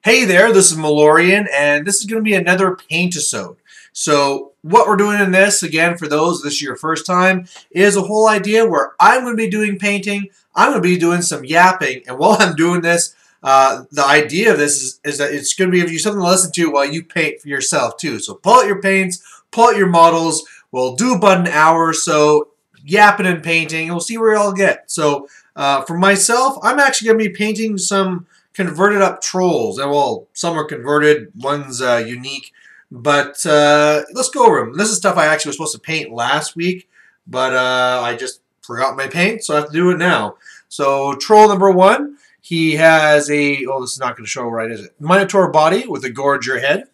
Hey there, this is Malorian, and this is going to be another Paintisode. So what we're doing in this, again, for those, this is your first time, is a whole idea where I'm going to be doing painting, I'm going to be doing some yapping, and while I'm doing this, the idea of this is that it's going to give you something to listen to while you paint for yourself too. So pull out your paints, pull out your models, we'll do about an hour or so, yapping and painting, and we'll see where it all get. So for myself, I'm actually going to be painting some converted up trolls. And well, some are converted, one's unique. But let's go over them. This is stuff I actually was supposed to paint last week, but I just forgot my paint, so I have to do it now. So troll number one, he has a, oh, this is not going to show right, is it? Minotaur body with a gorger head.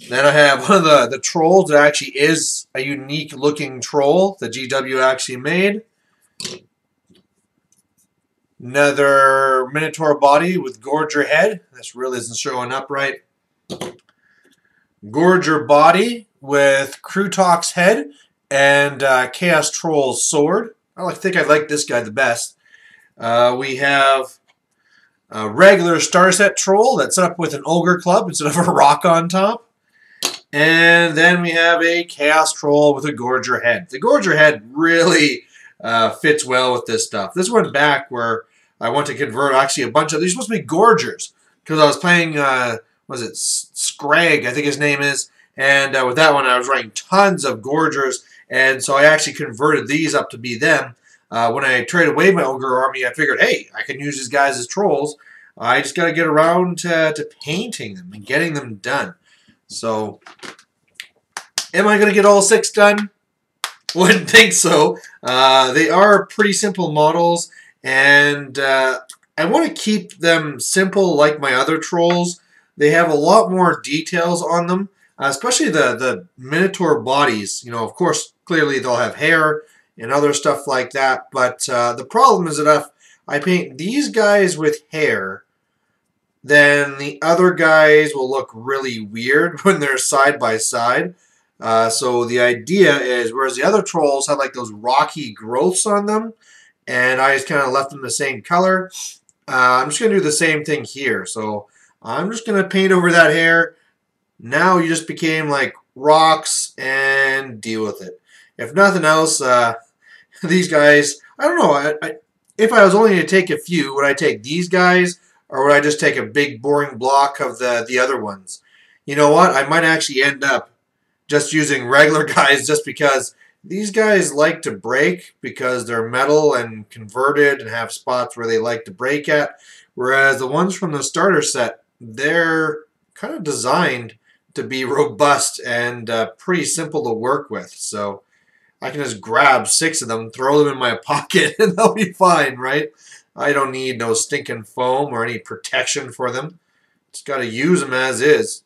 Then I have one of the trolls that actually is a unique looking troll that GW actually made. Another Minotaur body with gorger head. This really isn't showing up right. Gorger body with Krutok's head and Chaos Troll's sword. I think I like this guy the best. We have a regular star set troll that's set up with an ogre club instead of a rock on top. And then we have a Chaos Troll with a gorger head. The gorger head really fits well with this stuff. This went back where I want to convert actually a bunch of, these are supposed to be gorgers, because I was playing, was it Scrag, I think his name is, and with that one I was writing tons of gorgers, and so I actually converted these up to be them. When I traded away my ogre army, I figured, hey, I can use these guys as trolls. I just got to get around to painting them and getting them done. So, am I going to get all 6 done? Wouldn't think so. They are pretty simple models. And I want to keep them simple like my other trolls. They have a lot more details on them, especially the Minotaur bodies. You know, of course, clearly they'll have hair and other stuff like that. But the problem is that if I paint these guys with hair, then the other guys will look really weird when they're side by side. So the idea is, whereas the other trolls have like those rocky growths on them, and I just kind of left them the same color. I'm just going to do the same thing here. So I'm just going to paint over that hair. Now you just became like rocks and deal with it. If nothing else, these guys, I don't know. If I was only to take a few, would I take these guys or would I just take a big boring block of the other ones? You know what? I might actually end up just using regular guys just because these guys like to break because they're metal and converted and have spots where they like to break at. Whereas the ones from the starter set, they're kind of designed to be robust and pretty simple to work with. So I can just grab 6 of them, throw them in my pocket, and they'll be fine, right? I don't need no stinking foam or any protection for them. Just got to use them as is.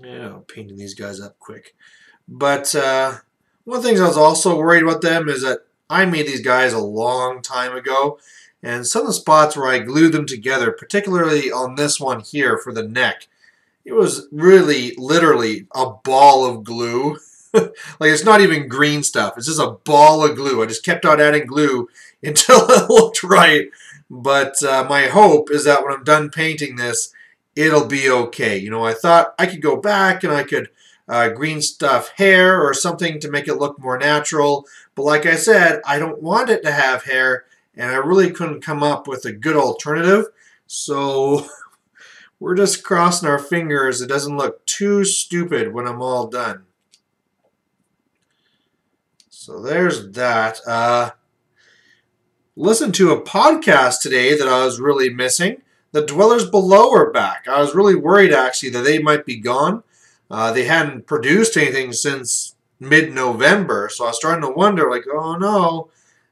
Yeah, painting these guys up quick. But one of the things I was also worried about them is that I made these guys a long time ago, and some of the spots where I glued them together, particularly on this one here for the neck, it was really, literally a ball of glue. Like, it's not even green stuff. It's just a ball of glue. I just kept on adding glue until it looked right. But my hope is that when I'm done painting this, it'll be okay. You know, I thought I could go back and I could green stuff hair or something to make it look more natural. But like I said, I don't want it to have hair, and I really couldn't come up with a good alternative. So we're just crossing our fingers it doesn't look too stupid when I'm all done. So there's that. Listen to a podcast today that I was really missing. The Dwellers Below are back. I was really worried actually that they might be gone. They hadn't produced anything since mid-November, so I was starting to wonder, like, oh no,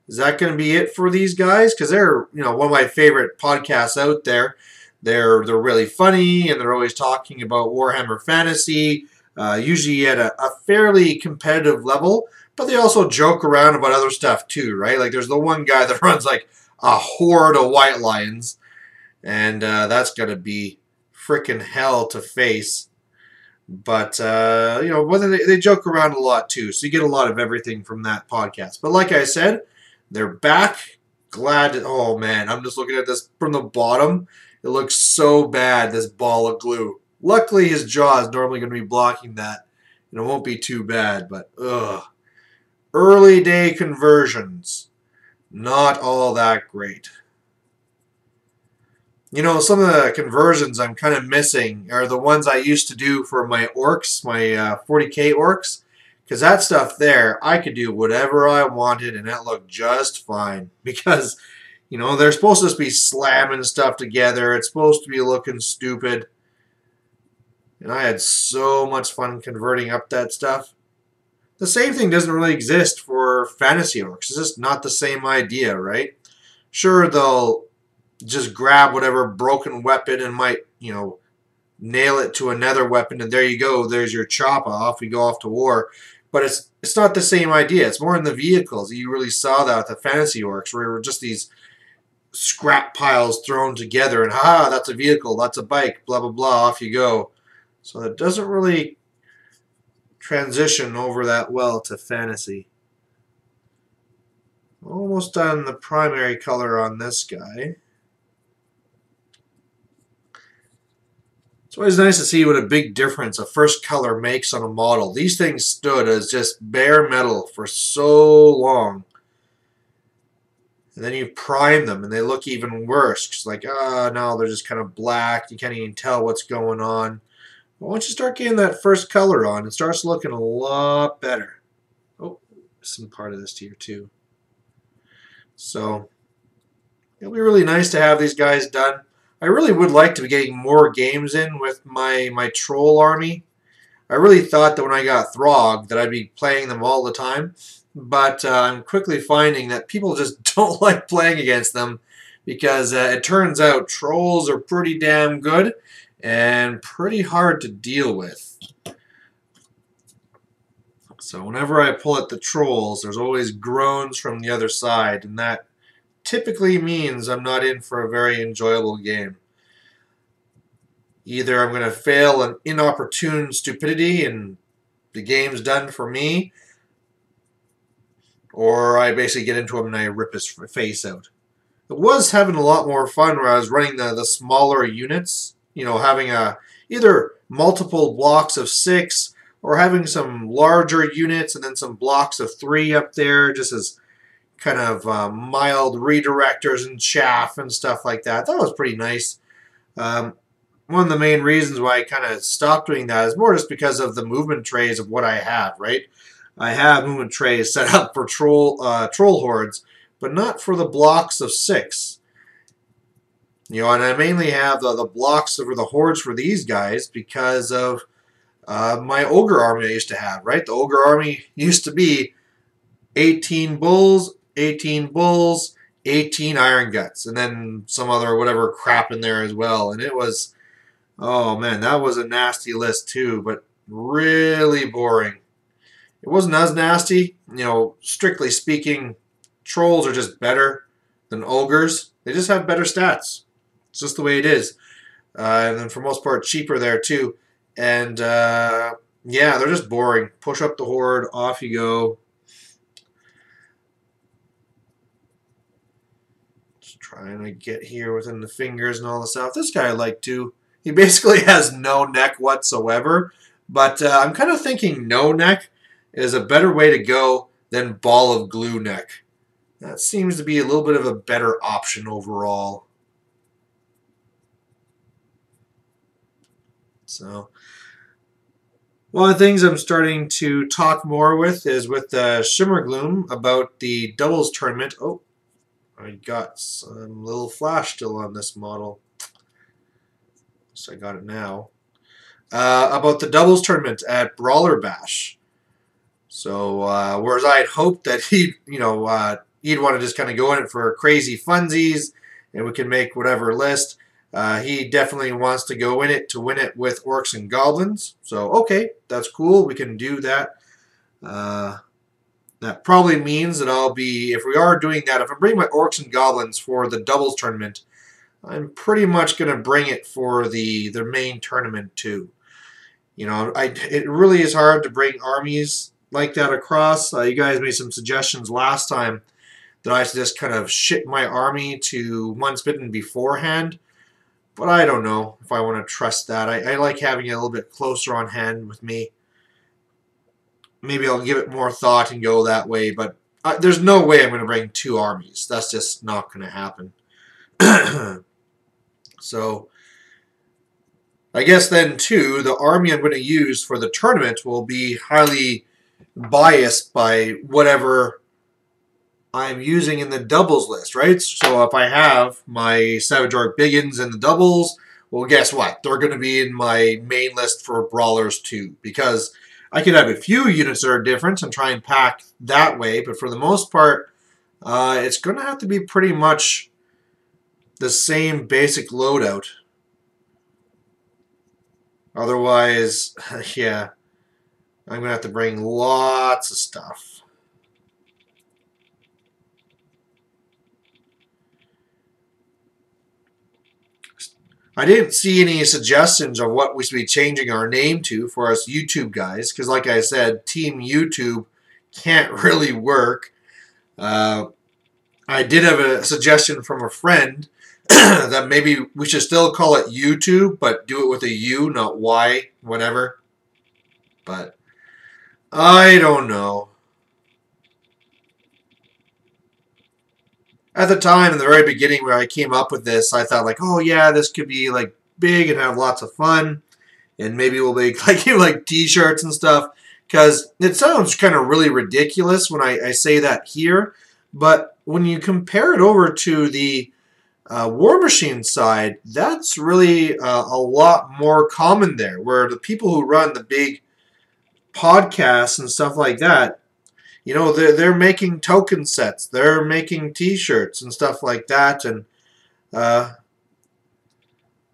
is that going to be it for these guys? Because they're, you know, one of my favorite podcasts out there. They're really funny, and they're always talking about Warhammer Fantasy, usually at a fairly competitive level, but they also joke around about other stuff too, right? Like, there's the one guy that runs like a horde of white lions, and that's going to be freaking hell to face. But, you know, they joke around a lot too, so you get a lot of everything from that podcast. But like I said, they're back. Glad to, oh man, I'm just looking at this from the bottom, It looks so bad, this ball of glue. Luckily, his jaw is normally going to be blocking that, and it won't be too bad, but ugh. Early day conversions. Not all that great. You know, some of the conversions I'm kind of missing are the ones I used to do for my orcs, my 40k orcs. Because that stuff there, I could do whatever I wanted and that looked just fine. Because, you know, they're supposed to just be slamming stuff together. It's supposed to be looking stupid. And I had so much fun converting up that stuff. The same thing doesn't really exist for fantasy orcs. It's just not the same idea, right? Sure, they'll just grab whatever broken weapon and might, you know, nail it to another weapon, and there you go. There's your chop off. You go off to war. But it's not the same idea. It's more in the vehicles. You really saw that with the fantasy orcs, where it were just these scrap piles thrown together, and that's a vehicle, that's a bike, blah, blah, blah, off you go. So it doesn't really transition over that well to fantasy. Almost done the primary color on this guy. It's always nice to see what a big difference a first color makes on a model. These things stood as just bare metal for so long. And then you prime them and they look even worse. It's like, no, they're just kind of black. You can't even tell what's going on. But once you start getting that first color on, it starts looking a lot better. Oh, some part of this here too. So, it'll be really nice to have these guys done. I really would like to be getting more games in with my troll army. I really thought that when I got Throg that I'd be playing them all the time. But I'm quickly finding that people just don't like playing against them because it turns out trolls are pretty damn good and pretty hard to deal with. So whenever I pull at the trolls, there's always groans from the other side, and that typically means I'm not in for a very enjoyable game. Either I'm going to fail an inopportune stupidity and the game's done for me, or I basically get into him and I rip his face out. It was having a lot more fun where I was running the smaller units, you know, having either multiple blocks of 6 or having some larger units and then some blocks of 3 up there just as kind of mild redirectors and chaff and stuff like that. That was pretty nice. One of the main reasons why I kind of stopped doing that is more just because of the movement trays of what I have, right? I have movement trays set up for troll hordes, but not for the blocks of 6. You know, and I mainly have the blocks for the hordes for these guys because of my ogre army I used to have, right? The ogre army used to be 18 bulls, 18 bulls, 18 iron guts, and then some other whatever crap in there as well. And it was, oh man, that was a nasty list too, but really boring. It wasn't as nasty, you know, strictly speaking, trolls are just better than ogres. They just have better stats. It's just the way it is. And then for most part, cheaper there too. And yeah, they're just boring. Push up the horde, off you go. Just trying to get here within the fingers and all the stuff. This guy I like too. He basically has no neck whatsoever. But I'm kind of thinking no neck is a better way to go than ball of glue neck. That seems to be a little bit of a better option overall. So, one of the things I'm starting to talk more with is with Shimmer Gloom about the doubles tournament. Oh, I got some little flash still on this model. So I got it now. About the doubles tournament at Brawler Bash. So, whereas I had hoped that he'd want to just kind of go in it for crazy funsies and we can make whatever list. He definitely wants to go in it to win it with Orcs and Goblins. So, okay, that's cool. We can do that. That probably means that I'll be, if we are doing that, if I bring my Orcs and Goblins for the doubles tournament, I'm pretty much going to bring it for the main tournament too. You know, it really is hard to bring armies like that across. You guys made some suggestions last time that I should just kind of ship my army to Once Bitten beforehand. But I don't know if I want to trust that. I like having it a little bit closer on hand with me. Maybe I'll give it more thought and go that way, but there's no way I'm going to bring 2 armies. That's just not going to happen. So, I guess then, too, the army I'm going to use for the tournament will be highly biased by whatever I'm using in the doubles list, right? So if I have my Savage Orc Biggins in the doubles, well, guess what? They're going to be in my main list for Brawlers, too, because I could have a few units that are different and try and pack that way, but for the most part, it's going to have to be pretty much the same basic loadout. Otherwise, yeah, I'm going to have to bring lots of stuff. I didn't see any suggestions of what we should be changing our name to for us YouTube guys, because like I said, Team YouTube can't really work. I did have a suggestion from a friend that maybe we should still call it YouTube, but do it with a U, not Y, whatever. But I don't know. At the time, in the very beginning where I came up with this, I thought like, oh yeah, this could be like big and have lots of fun. And maybe we'll make like t-shirts and stuff. Because it sounds kind of really ridiculous when I say that here. But when you compare it over to the War Machine side, that's really a lot more common there. Where the people who run the big podcasts and stuff like that, you know, they're making token sets, they're making T-shirts and stuff like that, and I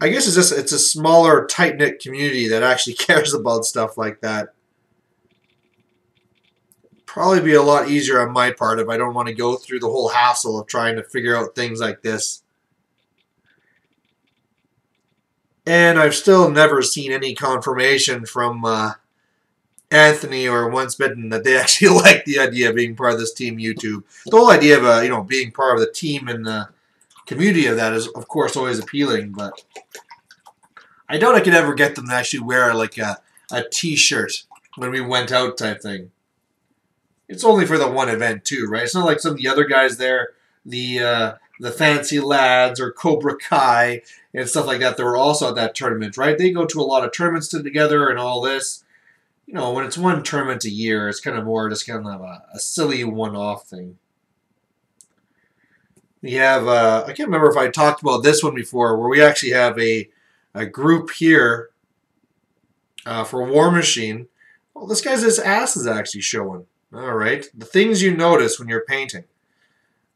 guess it's a smaller, tight-knit community that actually cares about stuff like that. Probably be a lot easier on my part if I don't want to go through the whole hassle of trying to figure out things like this. And I've still never seen any confirmation from Anthony or Once Bitten that they actually like the idea of being part of this Team YouTube. The whole idea of you know, being part of the team and the community of that is, of course, always appealing. But I doubt I could ever get them to actually wear like a T-shirt when we went out type thing. It's only for the one event too, right? It's not like some of the other guys there, the Fancy Lads or Cobra Kai and stuff like that. That were also at that tournament, right? They go to a lot of tournaments together and all this. You know, when it's one tournament a year, it's kind of more just kind of a silly one-off thing. We have, I can't remember if I talked about this one before, where we actually have a group here for War Machine. Well, this guy's ass is actually showing. All right, the things you notice when you're painting.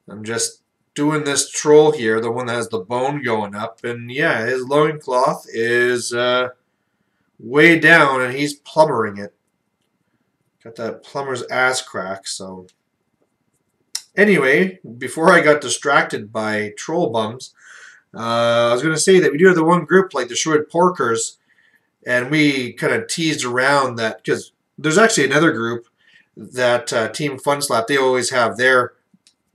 I'm just doing this troll here, the one that has the bone going up, and yeah, his loincloth is way down, and he's plumbering it. Got that plumber's ass crack, so... Anyway, before I got distracted by troll bums, I was going to say that we do have the one group, like the Shredded Porkers, and we kind of teased around that, because there's actually another group that Team Fun Slap, they always have their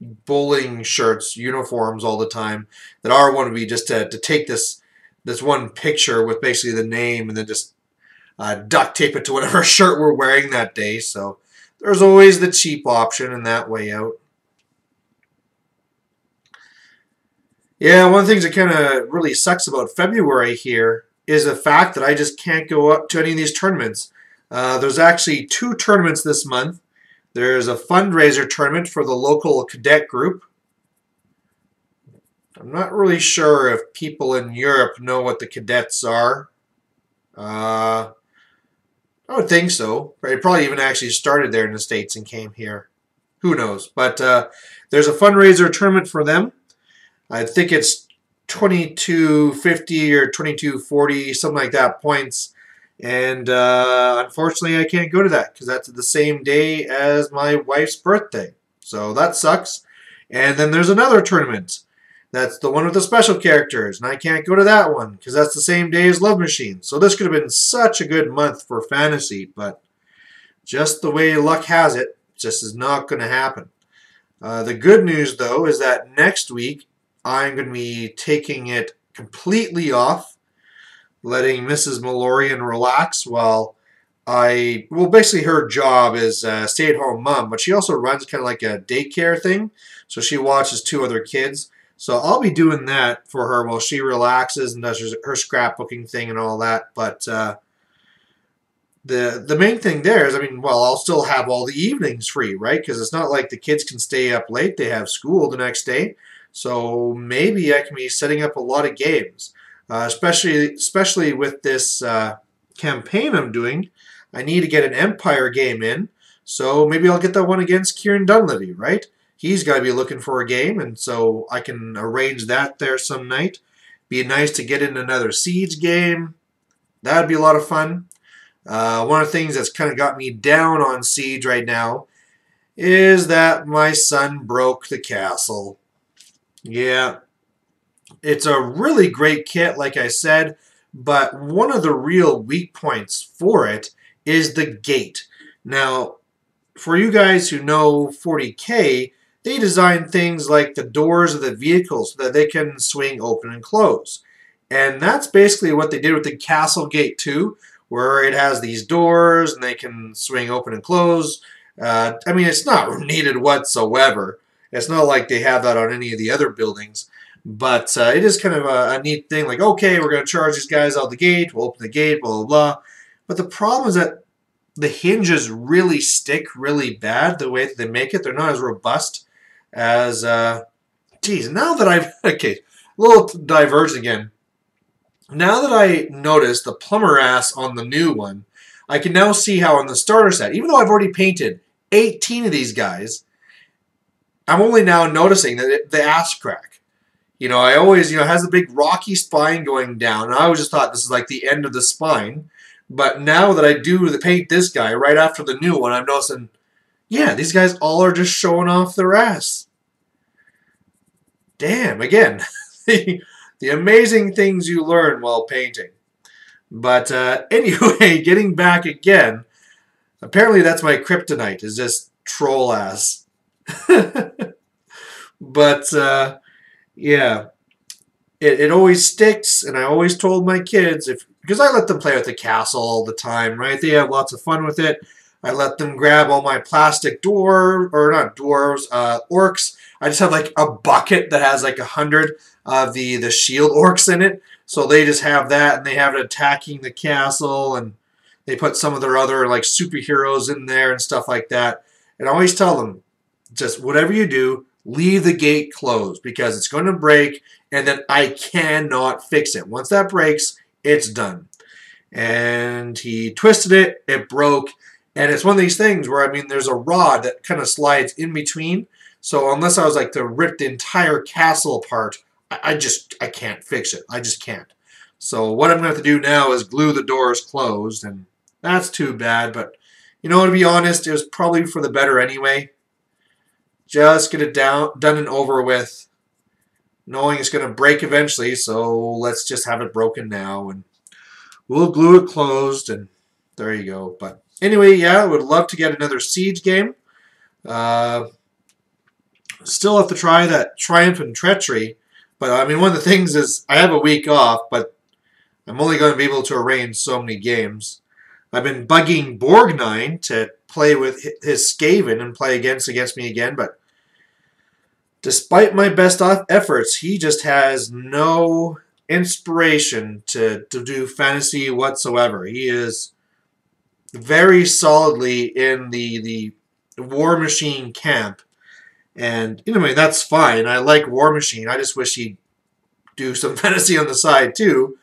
bowling shirts, uniforms all the time, that our one would be just to take this one picture with basically the name and then just duct tape it to whatever shirt we're wearing that day. So there's always the cheap option and that way out. Yeah, one of the things that kind of really sucks about February here is the fact that I just can't go up to any of these tournaments. There's actually 2 tournaments this month. There's a fundraiser tournament for the local cadet group. I'm not really sure if people in Europe know what the cadets are. I would think so. It probably even actually started there in the States and came here. Who knows? But there's a fundraiser tournament for them. I think it's 2250 or 2240, something like that, points. And unfortunately, I can't go to that because that's the same day as my wife's birthday. So that sucks. And then there's another tournament. That's the one with the special characters. And I can't go to that one because that's the same day as Love Machine. So this could have been such a good month for fantasy. But just the way luck has it, just is not going to happen. The good news, though, is that next week, I'm going to be taking it completely off, letting Mrs. Malorian relax while well, basically her job is a stay-at-home mom, but she also runs kind of like a daycare thing, so she watches 2 other kids. So I'll be doing that for her while she relaxes and does her scrapbooking thing and all that. But the main thing there is, I mean, well, I'll still have all the evenings free, right? Because it's not like the kids can stay up late. They have school the next day. So maybe I can be setting up a lot of games, especially with this campaign I'm doing. I need to get an Empire game in, so maybe I'll get that one against Kieran Dunleavy, right? He's got to be looking for a game, and so I can arrange that there some night. Be nice to get in another Siege game. That would be a lot of fun. One of the things that's kind of got me down on Siege right now is that my son broke the castle. Yeah, it's a really great kit, like I said, but one of the real weak points for it is the gate. Now, for you guys who know 40K, they design things like the doors of the vehicles so that they can swing open and close. And that's basically what they did with the castle gate too, where it has these doors and they can swing open and close. I mean, it's not needed whatsoever. It's not like they have that on any of the other buildings. But it is kind of a neat thing, like, okay, we're going to charge these guys out the gate, we'll open the gate, blah, blah, blah. But the problem is that the hinges really stick really bad the way that they make it. They're not as robust as, geez, now that I've, okay, a little divergent again. Now that I noticed the plumber ass on the new one, I can now see how on the starter set, even though I've already painted 18 of these guys, I'm only now noticing that the ass crack. You know, I always, it has a big rocky spine going down. And I always just thought this is like the end of the spine. But now that I do paint this guy right after the new one, I'm noticing, yeah, these guys all are just showing off their ass. Damn, again, the amazing things you learn while painting. But anyway, getting back again, apparently that's my kryptonite, is just troll ass. But, yeah, it always sticks, and I always told my kids, because I let them play with the castle all the time, right? They have lots of fun with it. I let them grab all my plastic orcs. I just have like a bucket that has like 100 of the shield orcs in it. So they just have that, and they have it attacking the castle, and they put some of their other like superheroes in there and stuff like that. And I always tell them, just whatever you do, leave the gate closed because it's going to break, and then I cannot fix it. Once that breaks, it's done. And he twisted it, it broke, and it's one of these things where, I mean, there's a rod that kind of slides in between, so unless I was like to rip the entire castle apart, I can't fix it. I just can't. So what I'm going to have to do now is glue the doors closed, and that's too bad, but, you know, to be honest, it was probably for the better anyway. Just get it done and over with, knowing it's going to break eventually, so let's just have it broken now, and we'll glue it closed, and there you go. But anyway, yeah, I would love to get another Siege game. Still have to try that Triumph and Treachery, but I mean, one of the things is I have a week off, but I'm only going to be able to arrange so many games. I've been bugging Borgnine to play with his Skaven and play against me again, but despite my best efforts, he just has no inspiration to do fantasy whatsoever. He is very solidly in the War Machine camp, and anyway, that's fine. I like War Machine. I just wish he'd do some fantasy on the side too,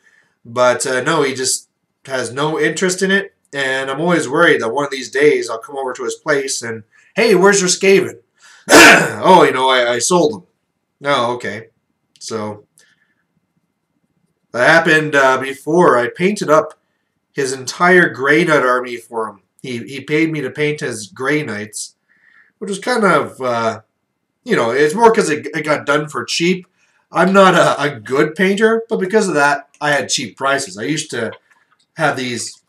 but no, he just has no interest in it. And I'm always worried that one of these days I'll come over to his place and, hey, where's your Skaven? Oh, you know, I sold them. No, okay. So that happened before. I painted up his entire Grey Knight army for him. He paid me to paint his Grey Knights, which was kind of, you know, it's more because it got done for cheap. I'm not a good painter, but because of that, I had cheap prices. I used to have these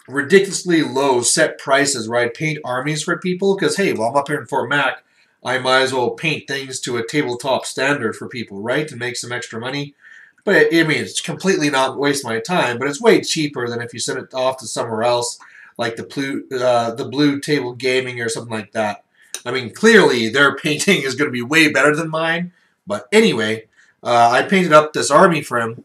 ridiculously low set prices where I'd paint armies for people because, hey, while I'm up here in Fort Mac, I might as well paint things to a tabletop standard for people, right, and make some extra money. But I mean, it's completely not wasting my time. But it's way cheaper than if you send it off to somewhere else, like the Blue Table Gaming or something like that. I mean, clearly their painting is going to be way better than mine. But anyway, I painted up this army for him,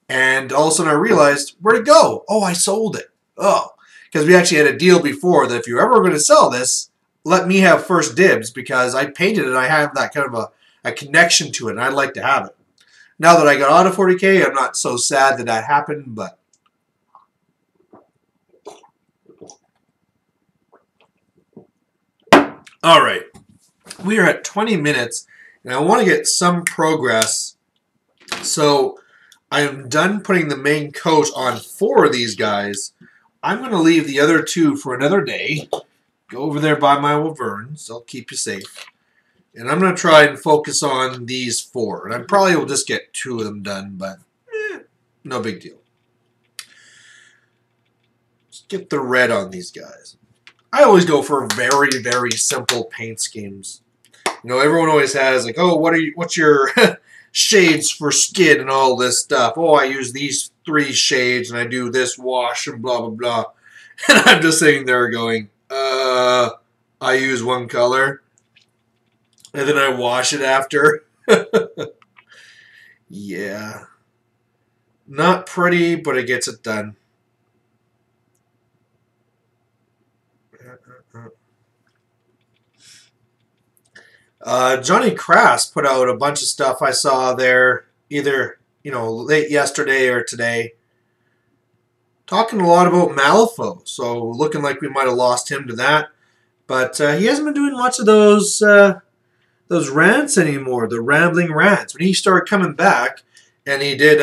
and all of a sudden I realized, where'd it go? Oh, I sold it. Oh, because we actually had a deal before that if you're ever going to sell this, let me have first dibs because I painted it and I have that kind of a connection to it, and I'd like to have it. Now that I got out of 40K, I'm not so sad that that happened, but... Alright, we are at 20 minutes, and I want to get some progress, so I am done putting the main coat on 4 of these guys. I'm going to leave the other 2 for another day. Go over there by my wyverns. They'll keep you safe. And I'm going to try and focus on these 4. And I probably will just get 2 of them done, but no big deal. Let's get the red on these guys. I always go for very, very simple paint schemes. You know, everyone always has like, oh, what's your shades for skin and all this stuff. Oh, I use these 3 shades and I do this wash and blah, blah, blah. And I'm just sitting there going, I use one color. And then I wash it after. Yeah. Not pretty, but it gets it done. Johnny Crass put out a bunch of stuff I saw there either, late yesterday or today. Talking a lot about Malifaux, so looking like we might have lost him to that. But he hasn't been doing much of those rants anymore, the rambling rants. When he started coming back, and he did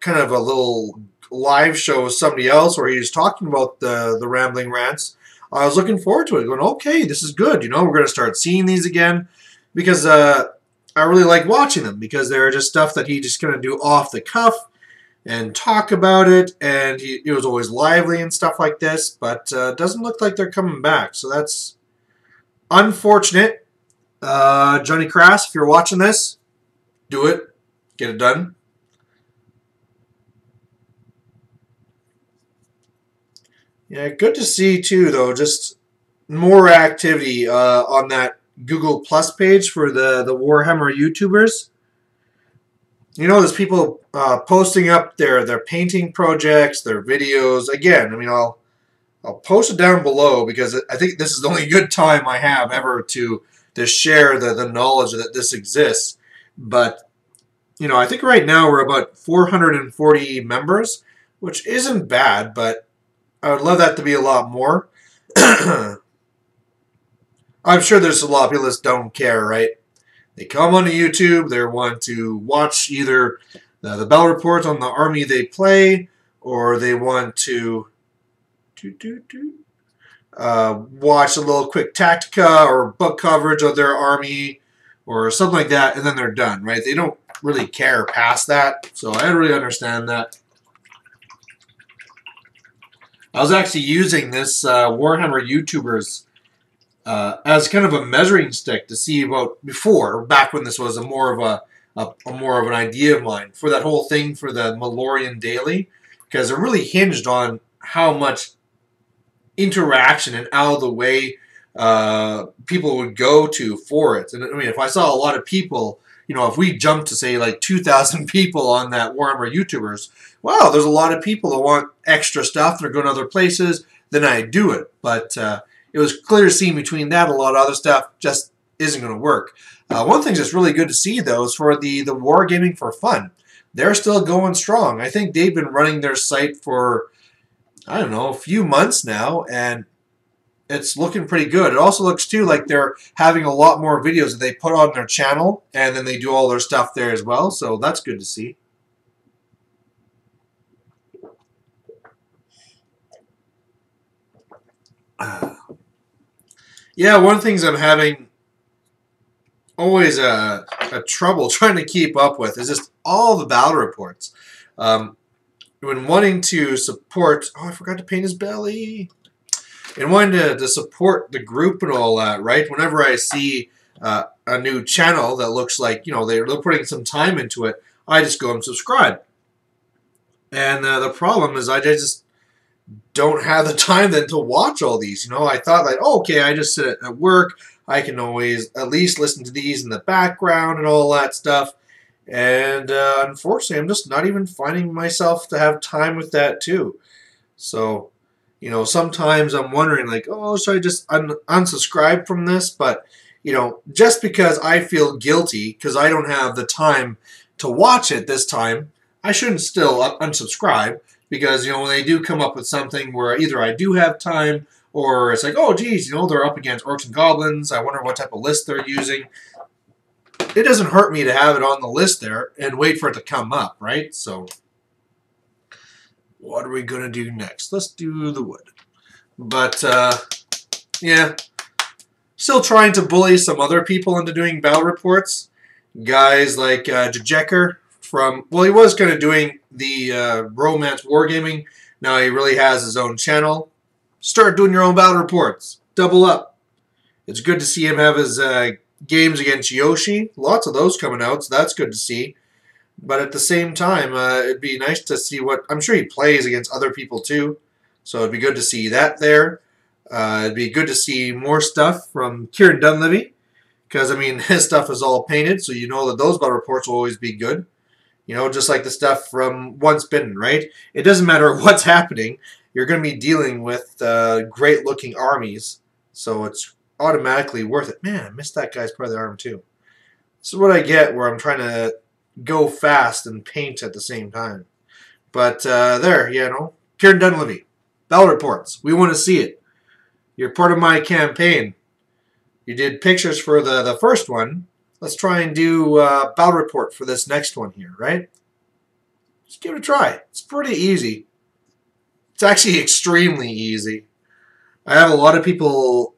kind of a little live show with somebody else where he was talking about the rambling rants, I was looking forward to it, going, okay, this is good. We're going to start seeing these again. Because I really like watching them because they're just stuff that he just going to do off the cuff and talk about it, and he was always lively and stuff like this, but doesn't look like they're coming back, so that's unfortunate. Johnny Crass, if you're watching this, do it. Get it done. Yeah, good to see too, though, just more activity on that Google Plus page for the Warhammer YouTubers. There's people posting up their painting projects, their videos. Again, I'll post it down below because I think this is the only good time I have ever to share the knowledge that this exists. But, I think right now we're about 440 members, which isn't bad, but I would love that to be a lot more. I'm sure there's a lot of people that don't care, right? They come onto YouTube, they want to watch either the battle report on the army they play, or they want to watch a little quick Tactica or book coverage of their army, or something like that, and then they're done, right? They don't really care past that, so I really understand that. I was actually using this Warhammer YouTubers as kind of a measuring stick to see about before, back when this was more of an idea of mine for that whole thing for the Malorian Daily, because it really hinged on how much interaction and out of the way people would go to for it. And if I saw a lot of people, if we jumped to say like 2,000 people on that Warhammer YouTubers, wow, there's a lot of people that want extra stuff. They're going to other places. Then I do it, but it was clear to see between that and a lot of other stuff just isn't going to work. One thing that's really good to see, though, is for the Wargaming for Fun. They're still going strong. I think they've been running their site for, I don't know, a few months now, and it's looking pretty good. It also looks, too, like they're having a lot more videos that they put on their channel, and then they do all their stuff there as well, so that's good to see. Yeah, one of the things I'm having always a trouble trying to keep up with is just all the battle reports. When wanting to support... Oh, I forgot to paint his belly. And wanting to support the group and all that, right? Whenever I see a new channel that looks like, they're putting some time into it, I just go and subscribe. And the problem is I just don't have the time then to watch all these. You know, I thought like, oh, okay, I just sit at work. I can always at least listen to these in the background and all that stuff. And unfortunately, I'm just not even finding myself to have time with that too. So, you know, sometimes I'm wondering like, oh, should I just unsubscribe from this? But, you know, just because I feel guilty because I don't have the time to watch it this time, I shouldn't still unsubscribe, because, you know, when they do come up with something where either I do have time or it's like, oh, geez, you know, they're up against Orcs and Goblins. I wonder what type of list they're using. It doesn't hurt me to have it on the list there and wait for it to come up, right? So what are we going to do next? Let's do the wood. But, yeah, still trying to bully some other people into doing battle reports. Guys like Jajeker from, well, he was kind of doing the romance wargaming. Now he really has his own channel. Start doing your own battle reports. Double up. It's good to see him have his games against Yoshi. Lots of those coming out, so that's good to see. But at the same time, it'd be nice to see what, I'm sure he plays against other people too. So it'd be good to see that there. It'd be good to see more stuff from Kieran Dunleavy, because, I mean, his stuff is all painted, so you know that those battle reports will always be good. You know, just like the stuff from Once Bitten, right? It doesn't matter what's happening. You're going to be dealing with great-looking armies, so it's automatically worth it. Man, I missed that guy's part of the arm, too. This is what I get where I'm trying to go fast and paint at the same time. But there, you know, Kieran Dunleavy, battle reports. We want to see it. You're part of my campaign. You did pictures for the first one. Let's try and do a battle report for this next one here, right? Just give it a try. It's pretty easy. It's actually extremely easy. I have a lot of people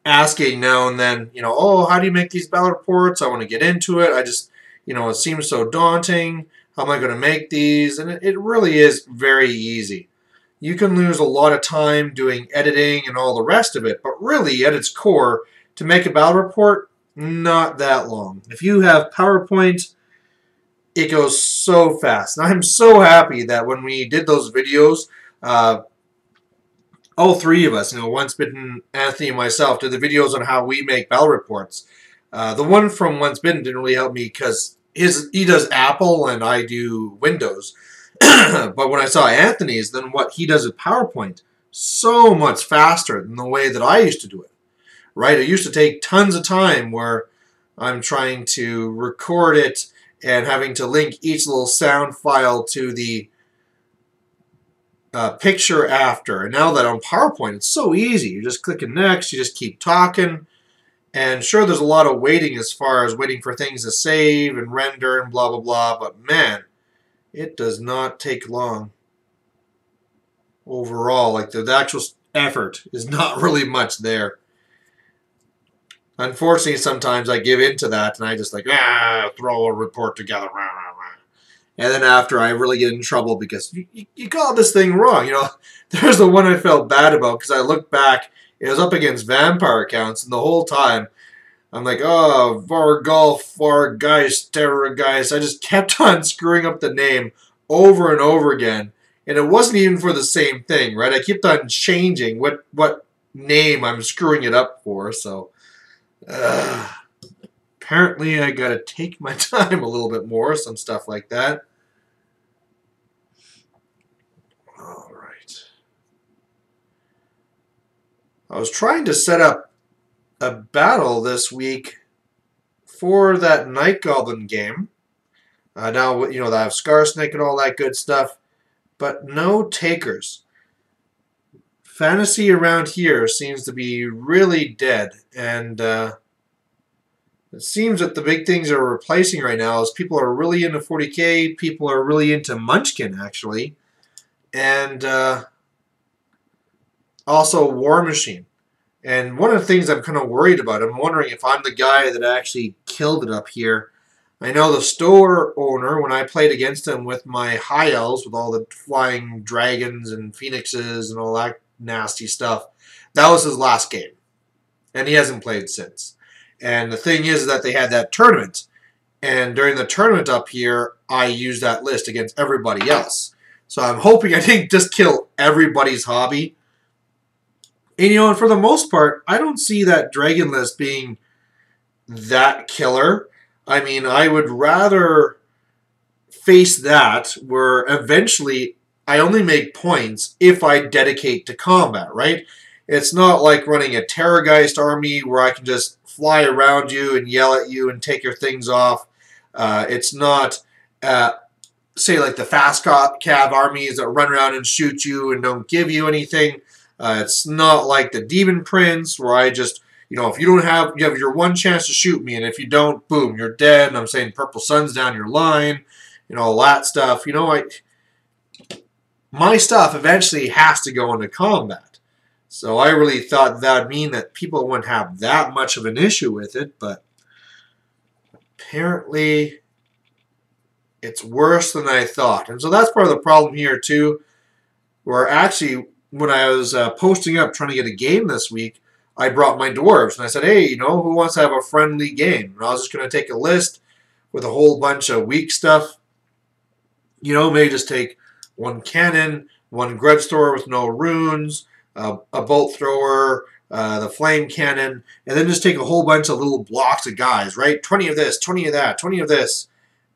asking now and then, you know, oh, how do you make these battle reports? I want to get into it. I just, you know, it seems so daunting. How am I going to make these? And it really is very easy. You can lose a lot of time doing editing and all the rest of it, but really, at its core, to make a battle report, not that long. If you have PowerPoint, it goes so fast. And I'm so happy that when we did those videos, all three of us, you know, Once Bitten, Anthony, and myself, did the videos on how we make battle reports. The one from Once Bitten didn't really help me because he does Apple and I do Windows. But when I saw Anthony's, then what he does with PowerPoint, so much faster than the way that I used to do it. Right? It used to take tons of time where I'm trying to record it and having to link each little sound file to the picture after. And now that on PowerPoint, it's so easy. You just click next, you just keep talking. And sure, there's a lot of waiting as far as waiting for things to save and render and blah, blah, blah. But man, it does not take long overall. Like the actual effort is not really much there. Unfortunately, sometimes I give in to that and I just like, throw a report together. And then after I really get in trouble because you called this thing wrong. You know, there's the one I felt bad about because I looked back, it was up against vampire accounts, and the whole time I'm like, oh, Vargeist, Terrorgeist. I just kept on screwing up the name over and over again. And it wasn't even for the same thing, right? I kept on changing what name I'm screwing it up for, so... apparently I gotta take my time a little bit more, some stuff like that. Alright. I was trying to set up a battle this week for that Night Goblin game. Now, you know, I have Scarsnake and all that good stuff, but no takers. Fantasy around here seems to be really dead, and it seems that the big things are replacing right now is people are really into 40k, people are really into Munchkin, actually, and also War Machine. And one of the things I'm kind of worried about, I'm wondering if I'm the guy that actually killed it up here. I know the store owner, when I played against him with my high elves, with all the flying dragons and phoenixes and all that nasty stuff, that was his last game. And he hasn't played since. And the thing is that they had that tournament. And during the tournament up here, I used that list against everybody else. So I'm hoping I didn't just kill everybody's hobby. And, you know, and for the most part, I don't see that dragon list being that killer. I mean, I would rather face that where eventually I only make points if I dedicate to combat, right? It's not like running a Terrorgeist army where I can just fly around you and yell at you and take your things off. It's not, say, like the fast cav armies that run around and shoot you and don't give you anything. It's not like the Demon Prince where I just, you know, if you have your one chance to shoot me, and if you don't, boom, you're dead. And I'm saying Purple Sun's down your line, you know, all that stuff. You know, my stuff eventually has to go into combat. So I really thought that would mean that people wouldn't have that much of an issue with it, but apparently it's worse than I thought. And so that's part of the problem here too, where actually when I was posting up trying to get a game this week, I brought my dwarves and I said, hey, you know, who wants to have a friendly game? And I was just going to take a list with a whole bunch of weak stuff. You know, maybe just take one cannon, one grudge thrower with no runes, a bolt thrower, the flame cannon, and then just take a whole bunch of little blocks of guys, right? 20 of this, 20 of that, 20 of this,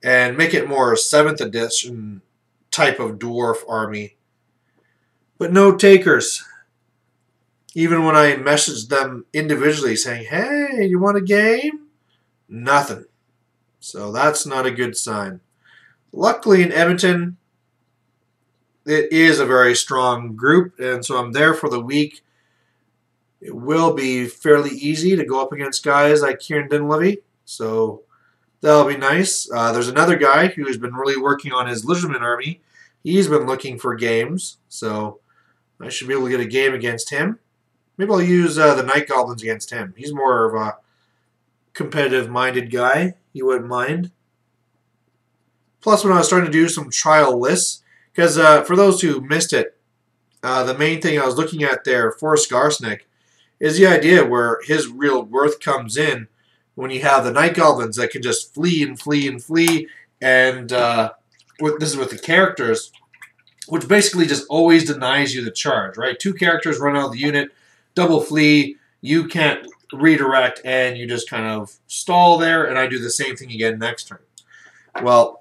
and make it more 7th edition type of dwarf army. But no takers. Even when I messaged them individually saying, hey, you want a game? Nothing. So that's not a good sign. Luckily in Edmonton, it is a very strong group, and so I'm there for the week. It will be fairly easy to go up against guys like Kieran Dinlevy, so that'll be nice. There's another guy who's been really working on his Lizardman army. He's been looking for games, so I should be able to get a game against him. Maybe I'll use the Night Goblins against him. He's more of a competitive-minded guy. You wouldn't mind. Plus, when I was starting to do some trial lists, because for those who missed it, the main thing I was looking at there for Skarsnik is the idea where his real worth comes in when you have the Night Goblins that can just flee and flee and flee, and this is with the characters, which basically just always denies you the charge, right? 2 characters run out of the unit, double flee, you can't redirect, and you just kind of stall there, and I do the same thing again next turn. Well,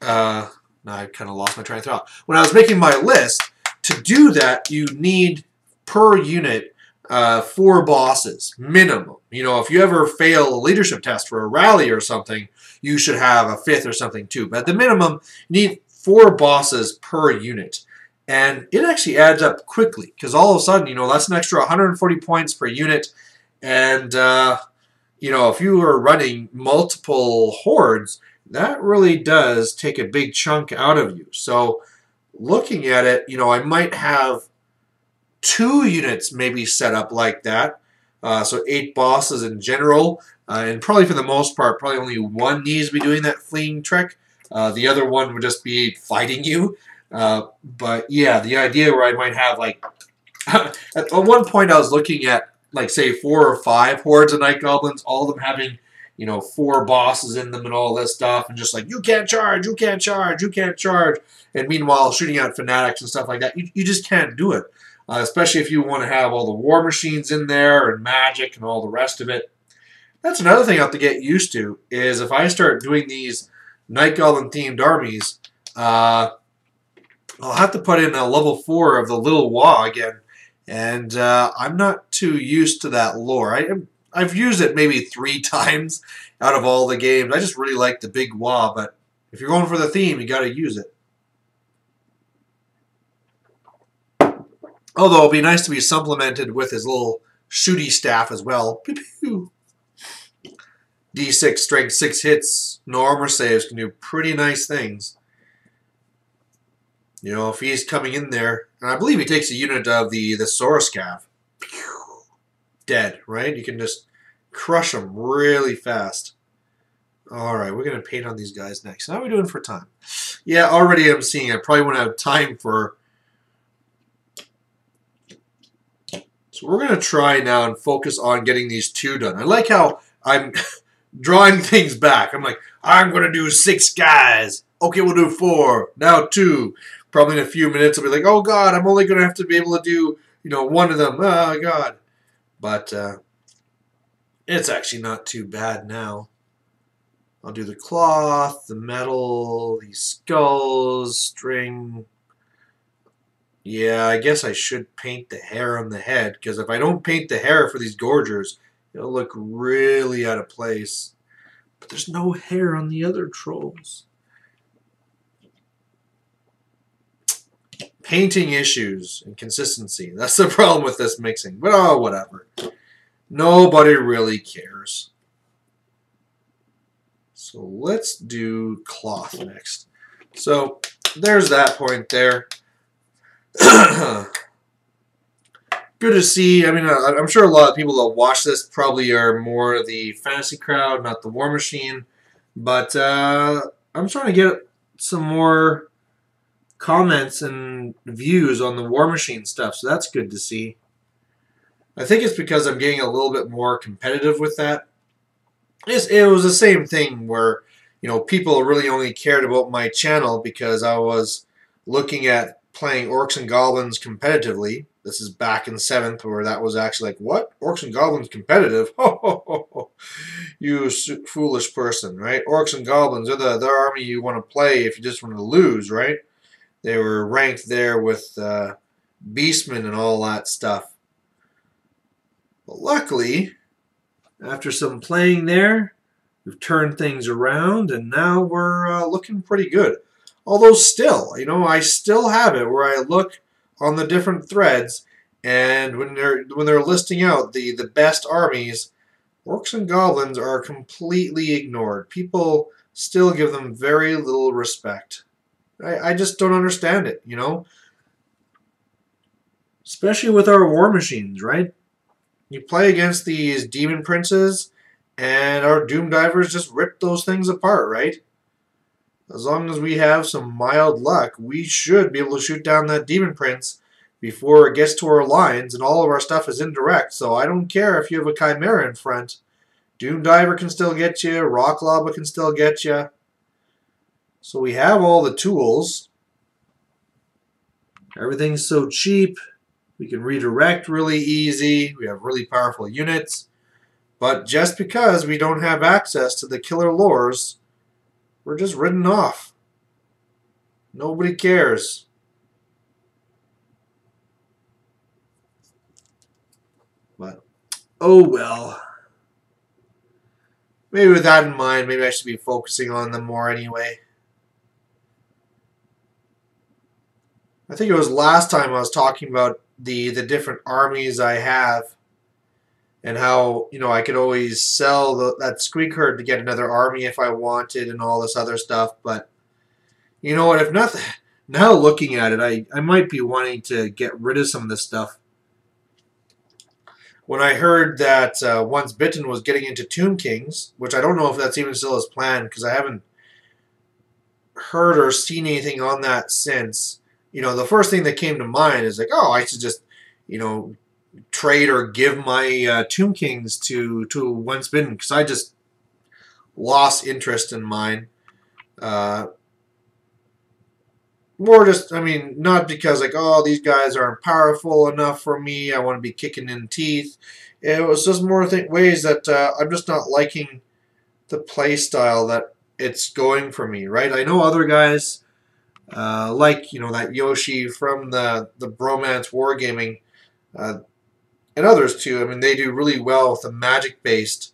now I kind of lost my train of thought. When I was making my list, to do that, you need per unit 4 bosses, minimum. You know, if you ever fail a leadership test for a rally or something, you should have a 5th or something too. But at the minimum, you need 4 bosses per unit. And it actually adds up quickly, because all of a sudden, you know, that's an extra 140 points per unit. And, you know, if you are running multiple hordes, that really does take a big chunk out of you. So looking at it, you know, I might have 2 units maybe set up like that. So 8 bosses in general. And probably for the most part, probably only 1 needs to be doing that fleeing trick. The other one would just be fighting you. But yeah, the idea where I might have like, at one point I was looking at like say 4 or 5 hordes of Night Goblins, all of them having, you know, 4 bosses in them and all this stuff, and just like, you can't charge, you can't charge, you can't charge. And meanwhile, shooting out fanatics and stuff like that, you just can't do it. Especially if you want to have all the war machines in there and magic and all the rest of it. That's another thing I have to get used to, is if I start doing these Night Goblin themed armies, I'll have to put in a level 4 of the Little Wa again. And I'm not too used to that lore. I've used it maybe 3 times out of all the games. I just really like the Big Wa, but if you're going for the theme, you got to use it. Although it'll be nice to be supplemented with his little shooty staff as well. Pew pew. D6 strength 6 hits, no armor saves, can do pretty nice things. You know, if he's coming in there, and I believe he takes a unit of the Sauruscav. Dead, right? You can just crush them really fast. Alright, we're going to paint on these guys next. How are we doing for time? Yeah, already I'm seeing I probably won't have time for... So we're going to try now and focus on getting these 2 done. I like how I'm drawing things back. I'm like, I'm going to do 6 guys. Okay, we'll do 4. Now 2. Probably in a few minutes I'll be like, oh God, I'm only going to have to be able to do, one of them. Oh God. But it's actually not too bad now. I'll do the cloth, the metal, these skulls, string. Yeah, I guess I should paint the hair on the head, because if I don't paint the hair for these gorgers, it'll look really out of place. But there's no hair on the other trolls. Painting issues and consistency. That's the problem with this mixing. But oh, whatever. Nobody really cares. So let's do cloth next. So there's that point there. Good to see. I mean, I'm sure a lot of people that watch this probably are more the fantasy crowd, not the War Machine. But I'm trying to get some more comments and views on the War Machine stuff, so that's good to see. I think it's because I'm getting a little bit more competitive with that. It was the same thing where, people really only cared about my channel because I was looking at playing Orcs and Goblins competitively. This is back in 7th, where that was actually like, what? Orcs and Goblins competitive? Ho, ho, ho, ho. You foolish person, right? Orcs and Goblins are the army you want to play if you just want to lose, right? They were ranked there with Beastmen and all that stuff. But luckily, after some playing there, we've turned things around, and now we're looking pretty good. Although still, I still have it where I look on the different threads, and when they're listing out the best armies, Orcs and Goblins are completely ignored. People still give them very little respect. I just don't understand it, Especially with our War Machines, right? You play against these Demon Princes, and our Doom Divers just rip those things apart, right? As long as we have some mild luck, we should be able to shoot down that Demon Prince before it gets to our lines, and all of our stuff is indirect. So I don't care if you have a Chimera in front. Doom Diver can still get you. Rock Lava can still get you. So we have all the tools. Everything's so cheap. We can redirect really easy. We have really powerful units. But just because we don't have access to the killer lores, we're just written off. Nobody cares. But, oh well. Maybe with that in mind, maybe I should be focusing on them more anyway. I think it was last time I was talking about the different armies I have, and how I could always sell that squeak herd to get another army if I wanted, and all this other stuff. But you know what? If nothing, now looking at it, I might be wanting to get rid of some of this stuff. When I heard that Once Bitten was getting into Tomb Kings, which I don't know if that's even still his plan, because I haven't heard or seen anything on that since. The first thing that came to mind is like, oh, I should just, trade or give my Tomb Kings to Once Bitten, because I just lost interest in mine. More just, not because like, oh, these guys aren't powerful enough for me, I want to be kicking in teeth. It was just more ways that I'm just not liking the play style that it's going for me, right? I know other guys like that Yoshi from the Bromance Wargaming, and others too. They do really well with the magic-based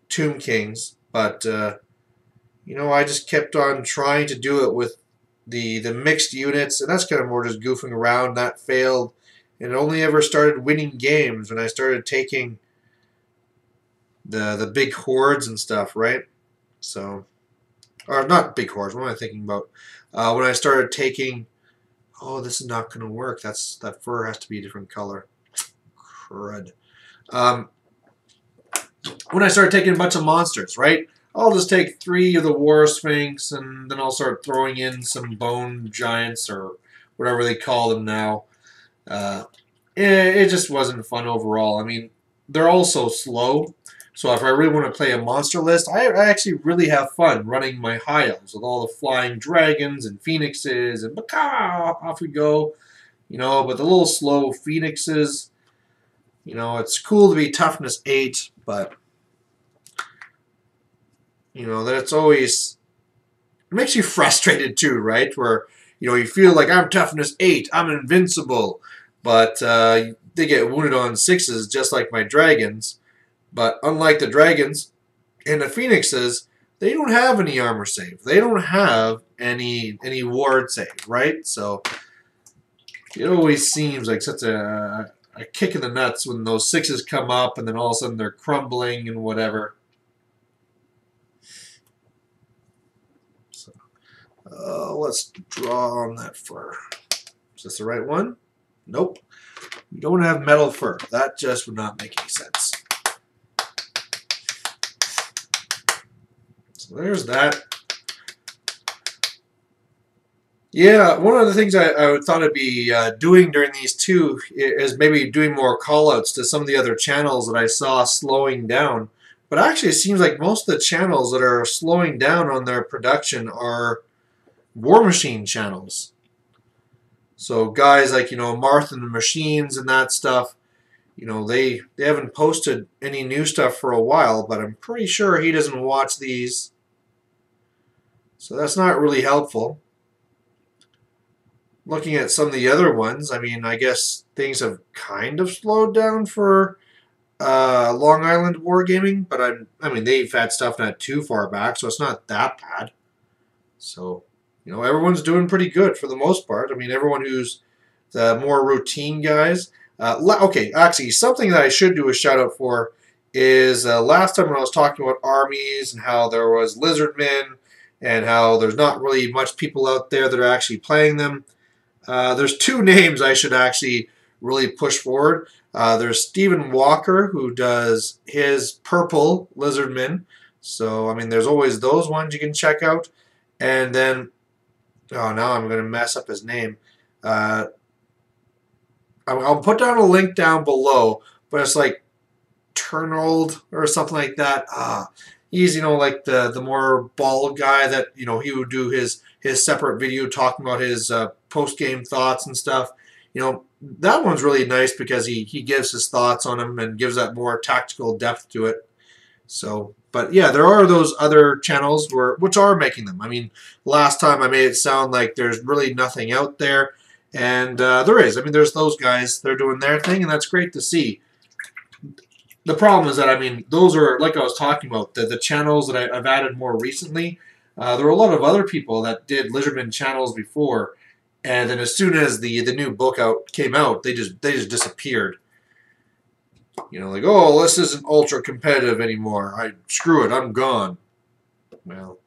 Tomb Kings, but I just kept on trying to do it with the mixed units, and that's kind of more just goofing around. That failed, and it only ever started winning games when I started taking the big hordes and stuff, right? So, or not big hordes. What am I thinking about? When I started taking, oh, this is not going to work. That fur has to be a different color. Crud. When I started taking a bunch of monsters, right? I'll just take 3 of the War Sphinx, and then I'll start throwing in some Bone Giants, or whatever they call them now. It just wasn't fun overall. They're all so slow. So if I really want to play a monster list, I actually really have fun running my high elves with all the flying dragons and phoenixes and off we go. You know, but the little slow phoenixes, you know, it's cool to be toughness 8, but you know, that's always, it makes you frustrated too, right? Where, you know, you feel like I'm toughness 8, I'm invincible, but they get wounded on 6s just like my dragons. But unlike the dragons and the phoenixes, they don't have any armor save. They don't have any ward save, right? So it always seems like such a kick in the nuts when those 6s come up and then all of a sudden they're crumbling and whatever. So let's draw on that fur. Is this the right one? Nope. We don't have metal fur. That just would not make any sense. So there's that. Yeah, one of the things I thought I'd be doing during these two is maybe doing more callouts to some of the other channels that I saw slowing down. But actually, it seems like most of the channels that are slowing down on their production are War Machine channels. So guys like, you know, Marth and the Machines and that stuff, you know, they haven't posted any new stuff for a while, but I'm pretty sure he doesn't watch these. So that's not really helpful. Looking at some of the other ones, I mean, I guess things have kind of slowed down for Long Island Wargaming, but I mean, they've had stuff not too far back, so it's not that bad. So, you know, everyone's doing pretty good for the most part. I mean, everyone who's the more routine guys. Okay, actually, something that I should do a shout out for is last time when I was talking about armies and how there was Lizardmen and how there's not really much people out there that are actually playing them. There's two names I should actually really push forward. There's Stephen Walker, who does his purple Lizardmen. So, I mean, there's always those ones you can check out. And then, oh, now I'm going to mess up his name. I'll put down a link down below, but it's like Terrenord or something like that. He's, you know, like the more bald guy that, you know, he would do his separate video talking about his post-game thoughts and stuff. You know, that one's really nice because he gives his thoughts on them and gives that more tactical depth to it. So, but yeah, there are those other channels which are making them. I mean, last time I made it sound like there's really nothing out there, and there is. I mean, there's those guys. They're doing their thing, and that's great to see. The problem is that, I mean, those are, like I was talking about, the channels that I've added more recently. There were a lot of other people that did Lizardman channels before, and then as soon as the new book came out, they just disappeared. You know, like, oh, this isn't ultra competitive anymore. Screw it, I'm gone. Well,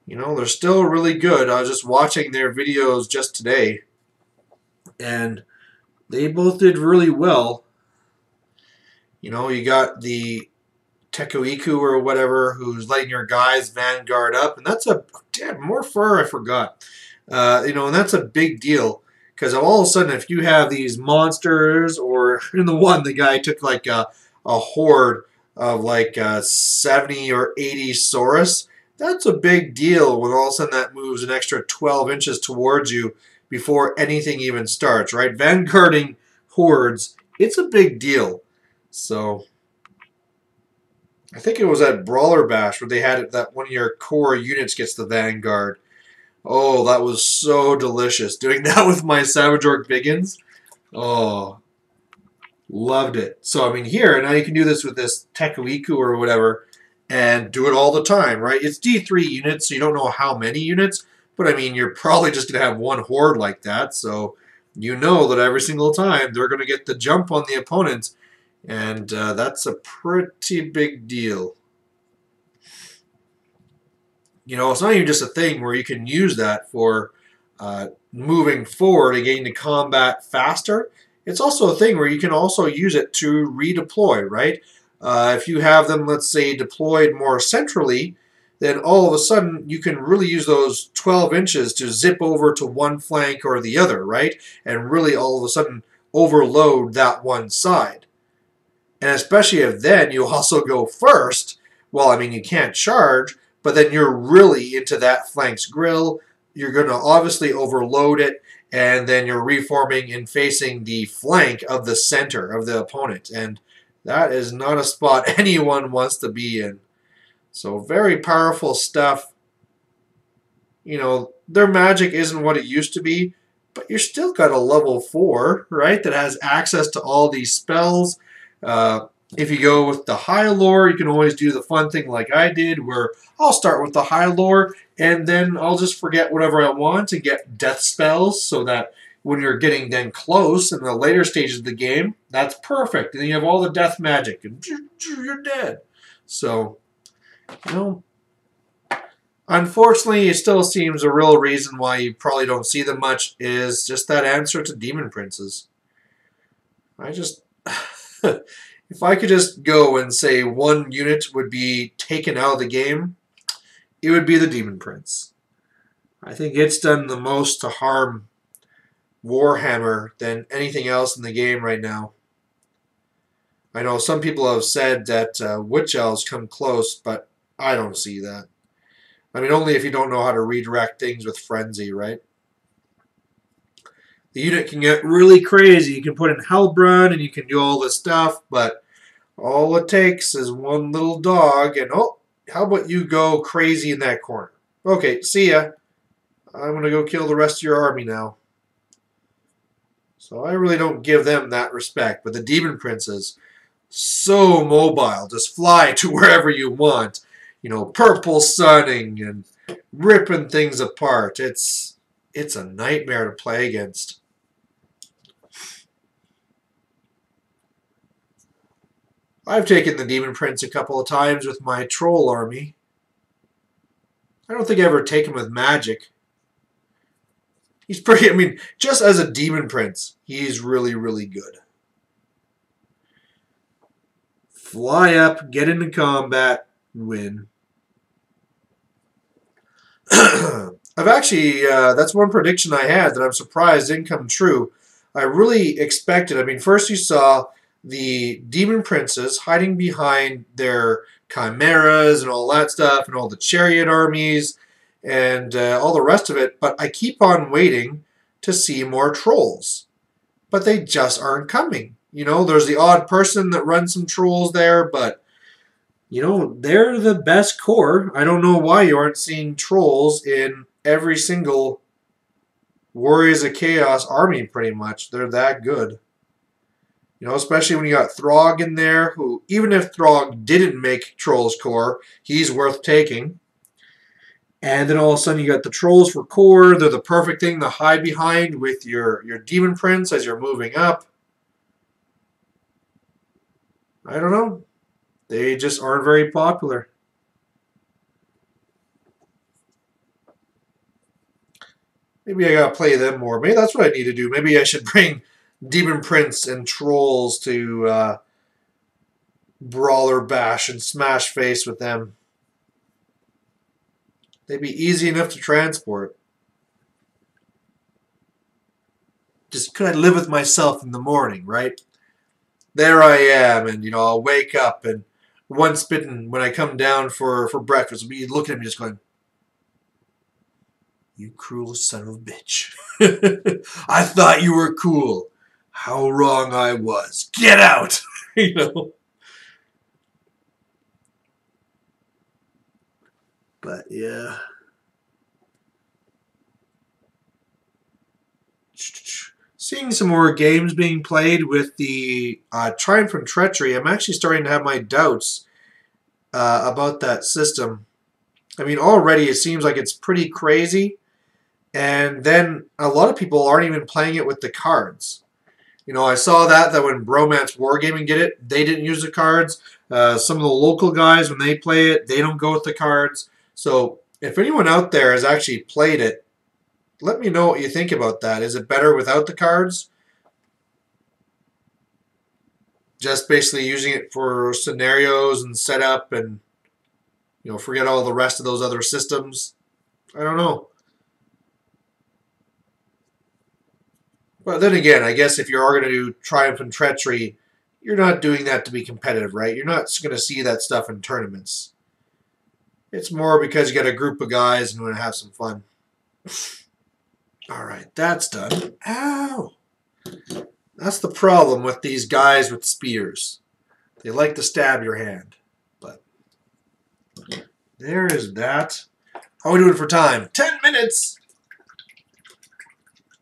you know, they're still really good. I was just watching their videos just today, and they both did really well. You know, you got the Tekoiku or whatever who's letting your guys vanguard up, and that's a damn more fur. I forgot. You know, and that's a big deal because all of a sudden, if you have these monsters, or in the one, the guy took like a horde of like 70 or 80 Saurus. That's a big deal when all of a sudden that moves an extra 12 inches towards you before anything even starts. Right, vanguarding hordes, it's a big deal. So, I think it was at Brawler Bash where they had it that one of your core units gets the Vanguard. Oh, that was so delicious. Doing that with my Savage Orc Biggins. Oh, loved it. So, I mean, here, now you can do this with this Tekoiku or whatever and do it all the time, right? It's D3 units, so you don't know how many units, but I mean, you're probably just going to have one horde like that, so you know that every single time they're going to get the jump on the opponent. And that's a pretty big deal. You know, it's not even just a thing where you can use that for moving forward and getting to combat faster. It's also a thing where you can also use it to redeploy, right? If you have them, let's say, deployed more centrally, then all of a sudden you can really use those 12 inches to zip over to one flank or the other, right? And really all of a sudden overload that one side. And especially if then you also go first. Well, I mean, you can't charge, but then you're really into that flank's grill. You're going to obviously overload it, and then you're reforming and facing the flank of the center of the opponent. And that is not a spot anyone wants to be in. So very powerful stuff. You know, their magic isn't what it used to be, but you're still got a level 4, right, that has access to all these spells. If you go with the high lore, you can always do the fun thing like I did, where I'll start with the high lore, and then I'll just forget whatever I want and get death spells, so that when you're getting then close in the later stages of the game, that's perfect. And then you have all the death magic, and you're dead. So, you know, unfortunately, it still seems a real reason why you probably don't see them much is just that answer to Demon Princes. I just... If I could just go and say one unit would be taken out of the game, it would be the Demon Prince. I think it's done the most to harm Warhammer than anything else in the game right now. I know some people have said that Witch Elves come close, but I don't see that. I mean, only if you don't know how to redirect things with Frenzy, right? The unit can get really crazy. You can put in Hellbrun and you can do all this stuff, but all it takes is one little dog and, oh, how about you go crazy in that corner? Okay, see ya. I'm going to go kill the rest of your army now. So I really don't give them that respect. But the Demon Princes, so mobile. Just fly to wherever you want. You know, purple sunning and ripping things apart. It's a nightmare to play against. I've taken the Demon Prince a couple of times with my troll army. I don't think I ever take him with magic. He's pretty, I mean, just as a Demon Prince, he's really, really good. Fly up, get into combat, win. I've actually, that's one prediction I had that I'm surprised didn't come true. I really expected, I mean, first you saw the Demon Princes hiding behind their chimeras and all that stuff and all the chariot armies and all the rest of it, but I keep on waiting to see more trolls. But they just aren't coming. You know, there's the odd person that runs some trolls there, but, you know, they're the best core. I don't know why you aren't seeing trolls in every single Warriors of Chaos army, pretty much. They're that good. You know, especially when you got Throg in there, who, even if Throg didn't make Trolls core, he's worth taking. And then all of a sudden you got the Trolls for core. They're the perfect thing to hide behind with your Demon Prince as you're moving up. I don't know. They just aren't very popular. Maybe I gotta play them more. Maybe that's what I need to do. Maybe I should bring Demon Prince and Trolls to Brawler Bash and smash face with them. They'd be easy enough to transport. Just could I live with myself in the morning, right? There I am, and you know, I'll wake up and one spitting when I come down for breakfast will be looking at me just going, "You cruel son of a bitch. I thought you were cool. How wrong I was. Get out!" You know. But yeah. Seeing some more games being played with the Triumph and Treachery, I'm actually starting to have my doubts about that system. I mean, already it seems like it's pretty crazy, and then a lot of people aren't even playing it with the cards. You know, I saw that when Bromance Wargaming did it, they didn't use the cards. Some of the local guys, when they play it, they don't go with the cards. So if anyone out there has actually played it, let me know what you think about that. Is it better without the cards? Just basically using it for scenarios and setup and, you know, forget all the rest of those other systems? I don't know. But then again, I guess if you are going to do Triumph and Treachery, you're not doing that to be competitive, right? You're not going to see that stuff in tournaments. It's more because you got a group of guys and want to have some fun. All right, that's done. Ow! That's the problem with these guys with spears. They like to stab your hand. But there is that. How are we doing for time? 10 minutes!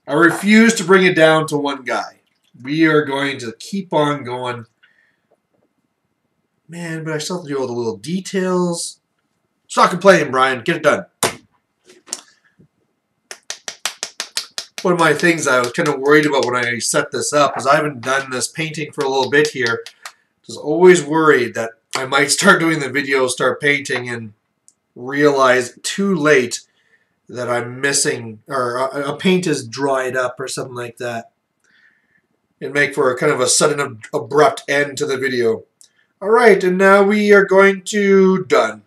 I refuse to bring it down to one guy. We are going to keep on going. Man, but I still have to do all the little details. Stop complaining, Brian. Get it done. One of my things I was kind of worried about when I set this up is I haven't done this painting for a little bit here. I was always worried that I might start doing the video, start painting, and realize too late that I'm missing, or a paint is dried up or something like that. And make for a kind of a sudden abrupt end to the video. Alright, and now we are going to done.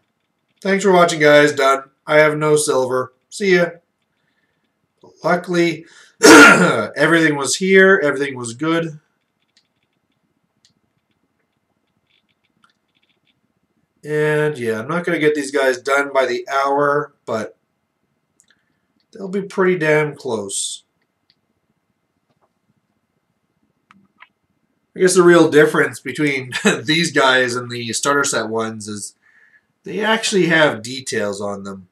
Thanks for watching, guys. Done. I have no silver. See ya. Luckily, everything was here. Everything was good. And yeah, I'm not going to get these guys done by the hour, but they'll be pretty damn close. I guess the real difference between these guys and the starter set ones is they actually have details on them.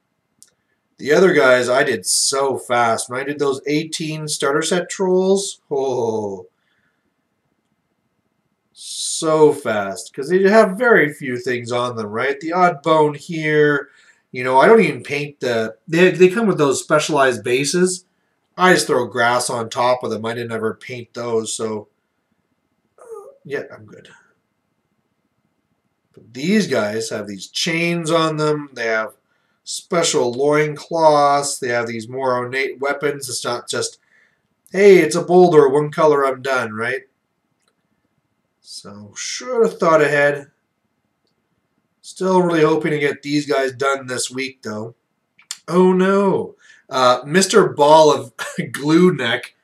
The other guys I did so fast. When I did those 18 starter set trolls, oh, so fast. Because they have very few things on them, right? The odd bone here. You know, I don't even paint the... They come with those specialized bases. I just throw grass on top of them. I didn't ever paint those, so... yeah, I'm good. But these guys have these chains on them. They have special loincloths. They have these more ornate weapons. It's not just, hey, it's a boulder, one color, I'm done, right? So, should have thought ahead. Still really hoping to get these guys done this week, though. Oh, no. Mr. Ball of Glue Neck.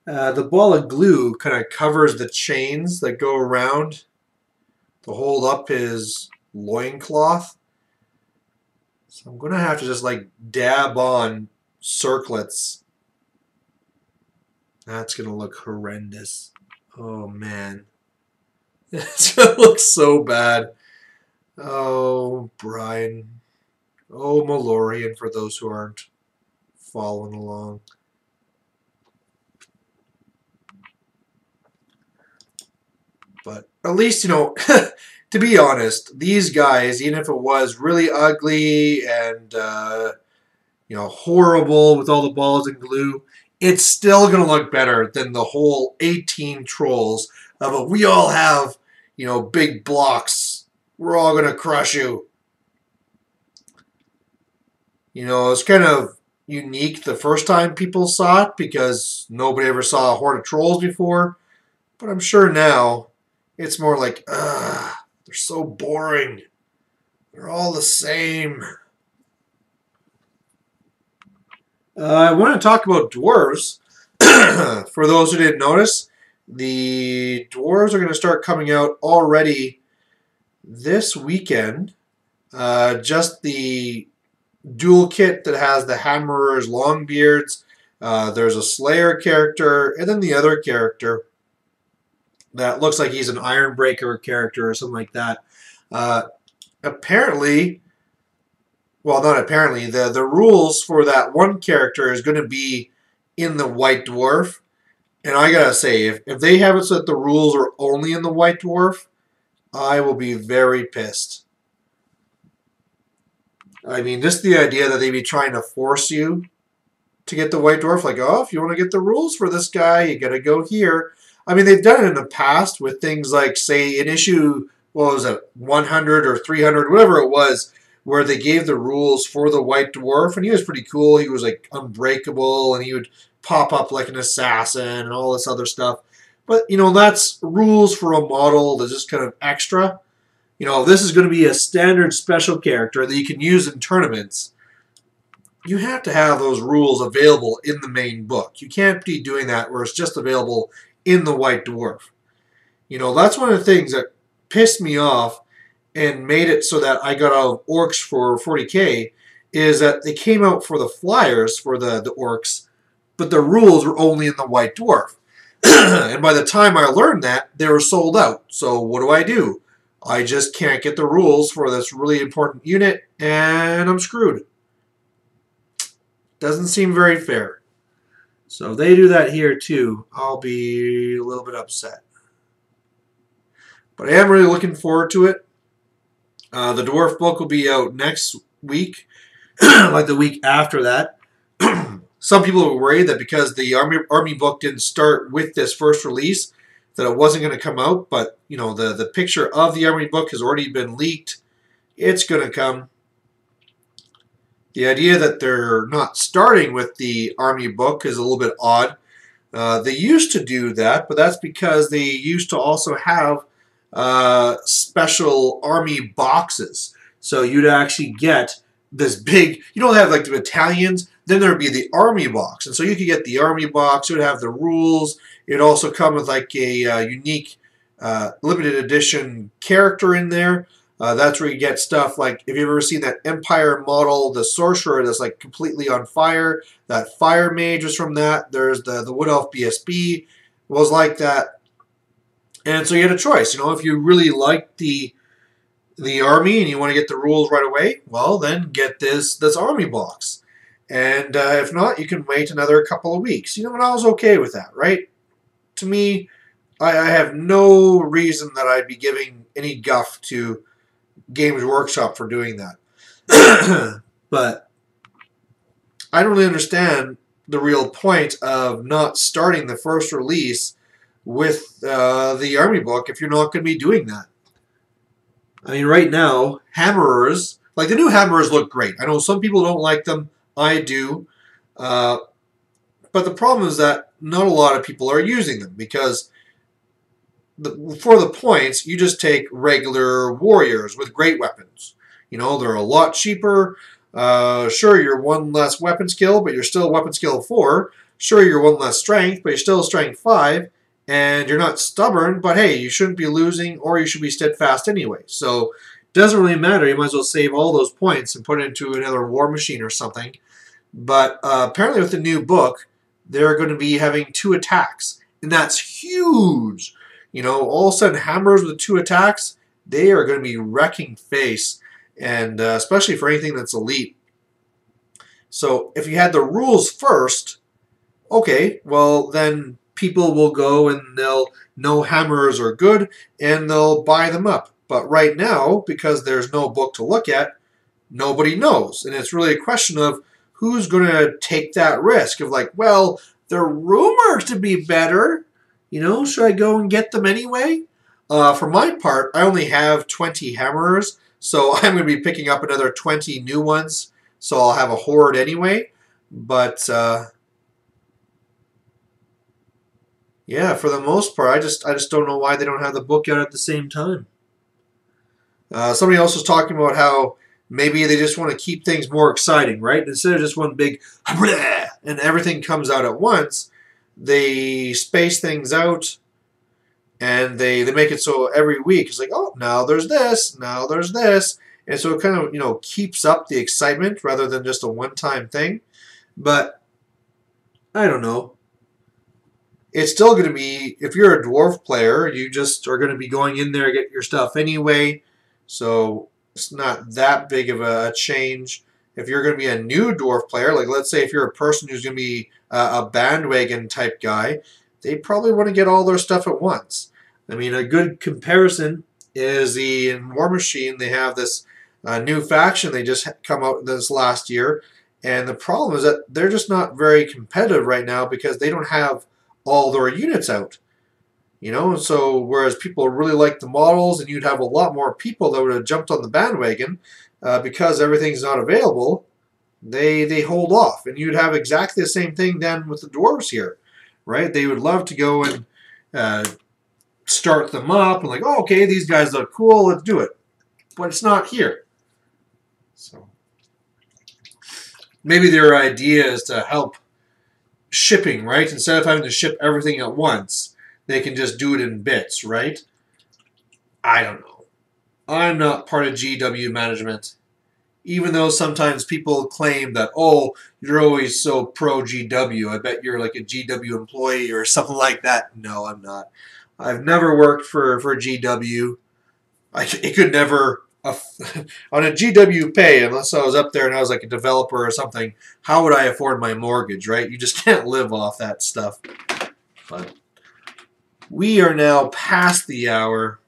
The ball of glue kind of covers the chains that go around to hold up his loincloth. So I'm going to have to just like dab on circlets. That's going to look horrendous. Oh, man. It's going to look so bad. Oh, Brian. Oh, Malorian, for those who aren't following along. But at least, you know, to be honest, these guys, even if it was really ugly and, you know, horrible with all the balls and glue, it's still going to look better than the whole 18 trolls of a, we all have, you know, big blocks. We're all going to crush you. You know, it's kind of unique the first time people saw it because nobody ever saw a horde of trolls before. But I'm sure now it's more like, ugh, they're so boring. They're all the same. I want to talk about dwarves. For those who didn't notice, the dwarves are going to start coming out already this weekend. Just the dual kit that has the Hammerers Longbeards. There's a Slayer character, and then the other character that looks like he's an Ironbreaker character or something like that. Apparently, well, not apparently, the rules for that one character is going to be in the White Dwarf. And I gotta say, if they have it so that the rules are only in the White Dwarf, I will be very pissed. I mean, just the idea that they'd be trying to force you to get the White Dwarf, like, oh, if you want to get the rules for this guy, you gotta go here. I mean, they've done it in the past with things like, say, in issue, what was it, 100 or 300, whatever it was, where they gave the rules for the White Dwarf, and he was pretty cool. He was, like, unbreakable, and he would pop up like an assassin and all this other stuff. But, you know, that's rules for a model that's just kind of extra. You know, this is going to be a standard special character that you can use in tournaments. You have to have those rules available in the main book. You can't be doing that where it's just available in the White Dwarf. You know, that's one of the things that pissed me off and made it so that I got out of Orcs for 40k, is that they came out for the flyers for the Orcs, but the rules were only in the White Dwarf. And by the time I learned that, they were sold out. So what do? I just can't get the rules for this really important unit, and I'm screwed. Doesn't seem very fair. So if they do that here too, I'll be a little bit upset. But I am really looking forward to it. The Dwarf book will be out next week, like the week after that. Some people were worried that because the army book didn't start with this first release, that it wasn't going to come out. But, you know, the picture of the army book has already been leaked. It's going to come. The idea that they're not starting with the army book is a little bit odd. They used to do that, but that's because they used to also have special army boxes. So you'd actually get this big, you don't have like the battalions, then there would be the army box. And so you could get the army box, it would have the rules, it would also come with like a unique limited edition character in there. That's where you get stuff like, if you've ever seen that Empire model, the sorcerer that's like completely on fire, that fire mage was from that. There's the Wood Elf BSB was like that. And so you had a choice, you know, if you really liked the army and you want to get the rules right away, well, then get this army box. And if not, you can wait another couple of weeks. You know, and I was okay with that, right? To me, I have no reason that I'd be giving any guff to Games Workshop for doing that. But I don't really understand the real point of not starting the first release with the army book if you're not going to be doing that. I mean, right now, hammerers, like the new hammerers look great. I know some people don't like them. I do. But the problem is that not a lot of people are using them because for the points, you just take regular warriors with great weapons. You know, they're a lot cheaper. Sure, you're one less weapon skill, but you're still weapon skill 4. Sure, you're one less strength, but you're still strength 5. And you're not stubborn, but hey, you shouldn't be losing or you should be steadfast anyway. So it doesn't really matter. You might as well save all those points and put it into another war machine or something. But apparently with the new book, they're going to be having 2 attacks. And that's huge. You know, all of a sudden, hammers with 2 attacks, they are going to be wrecking face. And especially for anything that's elite. So if you had the rules first, okay, well then people will go and they'll know hammers are good and they'll buy them up. But right now, because there's no book to look at, nobody knows. And it's really a question of who's going to take that risk of like, well, they're rumored to be better. You know, should I go and get them anyway? For my part, I only have 20 hammerers, so I'm going to be picking up another 20 new ones. So I'll have a horde anyway. But yeah, for the most part, I just don't know why they don't have the book out at the same time. Somebody else was talking about how maybe they just want to keep things more exciting, right? Instead of just one big and everything comes out at once, they space things out and they make it so every week it's like, oh, now there's this, now there's this. And so it kind of, you know, keeps up the excitement rather than just a one-time thing. But I don't know. It's still going to be, if you're a dwarf player, you just are going to be going in there to get your stuff anyway. So it's not that big of a change. If you're going to be a new dwarf player, like let's say if you're a person who's going to be a bandwagon type guy, they probably want to get all their stuff at once. I mean, a good comparison is in War Machine, they have this new faction they just come out this last year. And the problem is that they're just not very competitive right now because they don't have all their units out. You know, so whereas people really like the models and you'd have a lot more people that would have jumped on the bandwagon because everything's not available, they hold off. And you'd have exactly the same thing then with the dwarves here, right? They would love to go and start them up and like, oh, okay, these guys look cool, let's do it. But it's not here. So maybe their idea is to help shipping, right? Instead of having to ship everything at once, they can just do it in bits, right? I don't know. I'm not part of GW management. Even though sometimes people claim that, oh, you're always so pro GW. I bet you're like a GW employee or something like that. No, I'm not. I've never worked for GW. It could never, on a GW pay, unless I was up there and I was like a developer or something, how would I afford my mortgage, right? You just can't live off that stuff. But we are now past the hour.